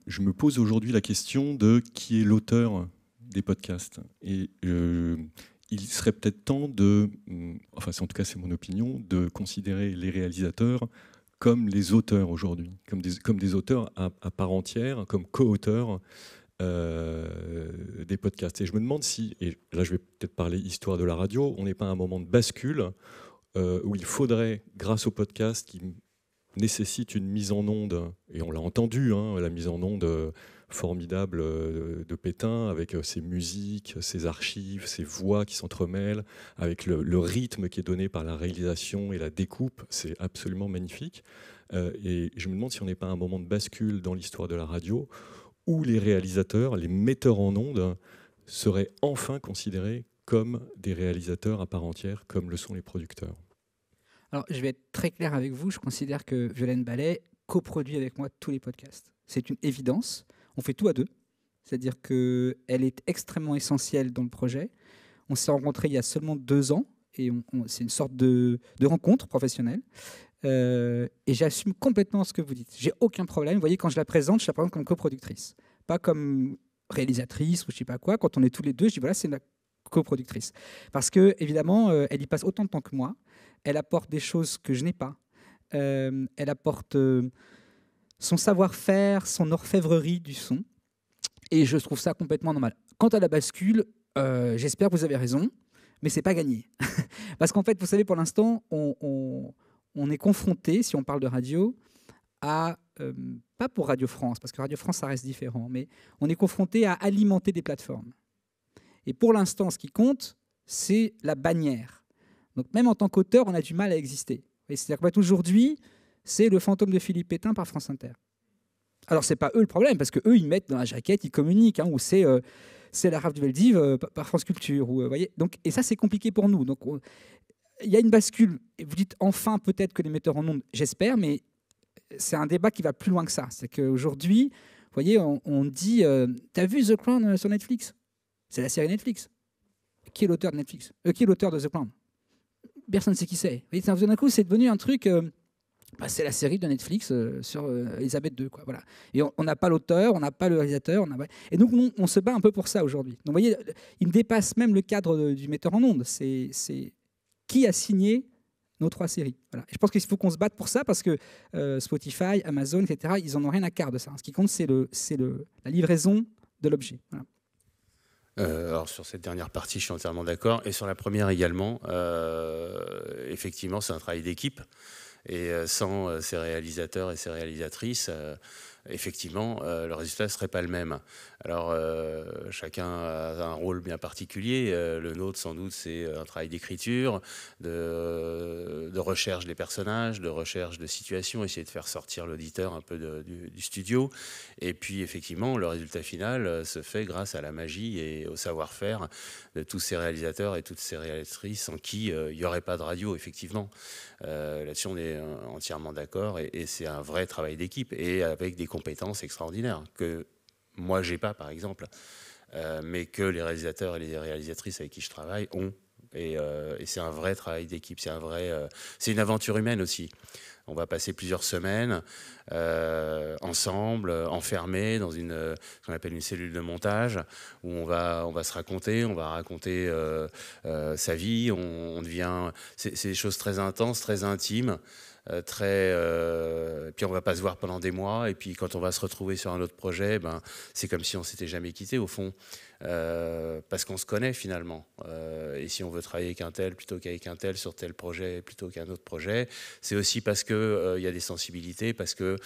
je me pose aujourd'hui la question de qui est l'auteur des podcasts. Et il serait peut-être temps de, enfin en tout cas c'est mon opinion, de considérer les réalisateurs comme les auteurs aujourd'hui, comme des auteurs à part entière, comme co-auteurs des podcasts. Et je me demande si, et là je vais peut-être parler histoire de la radio, on n'est pas à un moment de bascule où il faudrait, grâce au podcast qui nécessite une mise en onde, et on l'a entendu, hein, la mise en onde formidable de Pétain, avec ses musiques, ses archives, ses voix qui s'entremêlent, avec le rythme qui est donné par la réalisation et la découpe, c'est absolument magnifique. Et je me demande si on n'est pas à un moment de bascule dans l'histoire de la radio, où les réalisateurs, les metteurs en onde, seraient enfin considérés comme des réalisateurs à part entière, comme le sont les producteurs. Alors, je vais être très clair avec vous, je considère que Violaine Ballet coproduit avec moi tous les podcasts. C'est une évidence. On fait tout à deux, c'est-à-dire qu'elle est extrêmement essentielle dans le projet. On s'est rencontrés il y a seulement 2 ans, et c'est une sorte de rencontre professionnelle. Et j'assume complètement ce que vous dites. J'ai aucun problème. Vous voyez, quand je la présente comme coproductrice, pas comme réalisatrice ou je ne sais pas quoi. Quand on est tous les deux, je dis voilà, c'est coproductrice. Parce que, évidemment, elle y passe autant de temps que moi. Elle apporte des choses que je n'ai pas. Elle apporte son savoir-faire, son orfèvrerie du son. Et je trouve ça complètement normal. Quant à la bascule, j'espère que vous avez raison, mais c'est pas gagné. Parce qu'en fait, vous savez, pour l'instant, on est confronté, si on parle de radio, à, pas pour Radio France, parce que Radio France, ça reste différent, mais on est confronté à alimenter des plateformes. Et pour l'instant, ce qui compte, c'est la bannière. Donc même en tant qu'auteur, on a du mal à exister. C'est-à-dire qu'aujourd'hui, c'est le fantôme de Philippe Pétain par France Inter. Alors, ce n'est pas eux le problème, parce qu'eux, ils mettent dans la jaquette, ils communiquent, ou c'est la rave du Veldiv par France Culture. Voyez. Donc, et ça, c'est compliqué pour nous. Donc, il y a une bascule. Et vous dites enfin peut-être que les metteurs en ondes, j'espère, mais c'est un débat qui va plus loin que ça. C'est qu'aujourd'hui, vous voyez, on dit t'as vu The Crown sur Netflix? C'est la série Netflix. Qui est l'auteur de Netflix? Qui est l'auteur de The Crown? Personne ne sait qui c'est. Vous voyez, d'un coup, c'est devenu un truc... c'est la série de Netflix sur Elisabeth II. Quoi, voilà. Et on n'a pas l'auteur, on n'a pas le réalisateur. Et donc, on se bat un peu pour ça aujourd'hui. Donc, vous voyez, il dépasse même le cadre du metteur en ondes. C'est qui a signé nos 3 séries. Voilà. Et je pense qu'il faut qu'on se batte pour ça parce que Spotify, Amazon, etc., ils n'en ont rien à quart de ça. Ce qui compte, c'est la livraison de l'objet. Voilà. Alors sur cette dernière partie, je suis entièrement d'accord. Et sur la première également, effectivement, c'est un travail d'équipe. Et sans ces réalisateurs et ces réalisatrices, effectivement, le résultat ne serait pas le même. Alors, chacun a un rôle bien particulier. Le nôtre, sans doute, c'est un travail d'écriture, de recherche des personnages, de recherche de situations, essayer de faire sortir l'auditeur un peu du studio. Et puis, effectivement, le résultat final se fait grâce à la magie et au savoir-faire de tous ces réalisateurs et toutes ces réalisatrices sans qui il n'y aurait pas de radio, effectivement. Là-dessus, on est entièrement d'accord. Et c'est un vrai travail d'équipe et avec des compétences extraordinaires que moi, j'ai pas, par exemple, mais que les réalisateurs et les réalisatrices avec qui je travaille ont. Et c'est un vrai travail d'équipe. C'est une aventure humaine aussi. On va passer plusieurs semaines ensemble, enfermés dans ce qu'on appelle une cellule de montage, où on va se raconter, on va raconter sa vie. C'est des choses très intenses, très intimes. Puis on va pas se voir pendant des mois, et puis quand on va se retrouver sur un autre projet, c'est comme si on s'était jamais quitté au fond, parce qu'on se connaît finalement. Et si on veut travailler avec un tel plutôt qu'avec un tel sur tel projet plutôt qu'un autre projet, c'est aussi parce que y a des sensibilités, parce que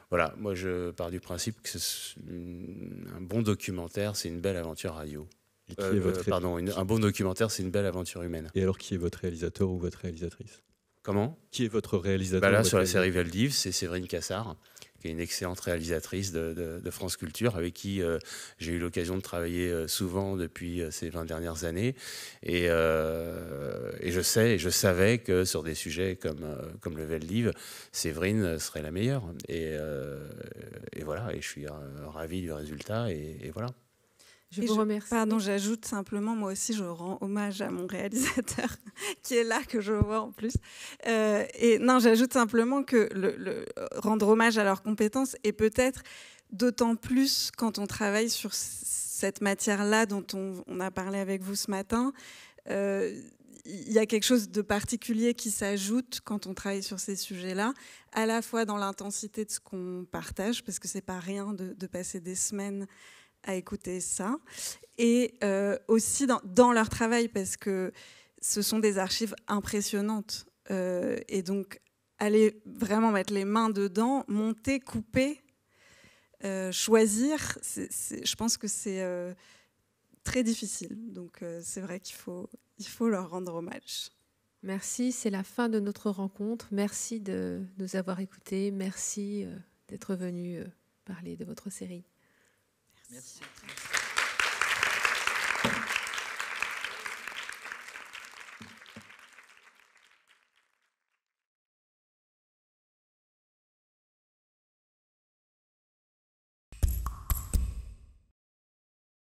voilà, moi je pars du principe que un bon documentaire, c'est une belle aventure radio. Un bon documentaire, c'est une belle aventure humaine. Et alors, qui est votre réalisateur ou votre réalisatrice? Comment? Qui est votre réalisateur? Là, sur la série Veldiv, c'est Séverine Cassard, qui est une excellente réalisatrice de France Culture, avec qui j'ai eu l'occasion de travailler souvent depuis ces 20 dernières années. Et je savais que sur des sujets comme le Veldiv, Séverine serait la meilleure. Et voilà, et je suis ravi du résultat. Et voilà. Je vous remercie. Pardon, j'ajoute simplement, moi aussi, je rends hommage à mon réalisateur qui est là, que je vois en plus. J'ajoute simplement que rendre hommage à leurs compétences et peut-être d'autant plus quand on travaille sur cette matière-là dont on a parlé avec vous ce matin. Il y a quelque chose de particulier qui s'ajoute quand on travaille sur ces sujets-là, à la fois dans l'intensité de ce qu'on partage, parce que c'est pas rien de passer des semaines à écouter ça, et aussi dans leur travail, parce que ce sont des archives impressionnantes, et donc aller vraiment mettre les mains dedans, monter, couper, choisir, je pense que c'est très difficile, donc c'est vrai qu'il faut leur rendre hommage. Merci, c'est la fin de notre rencontre. Merci de nous avoir écoutés, merci d'être venu parler de votre série. Merci.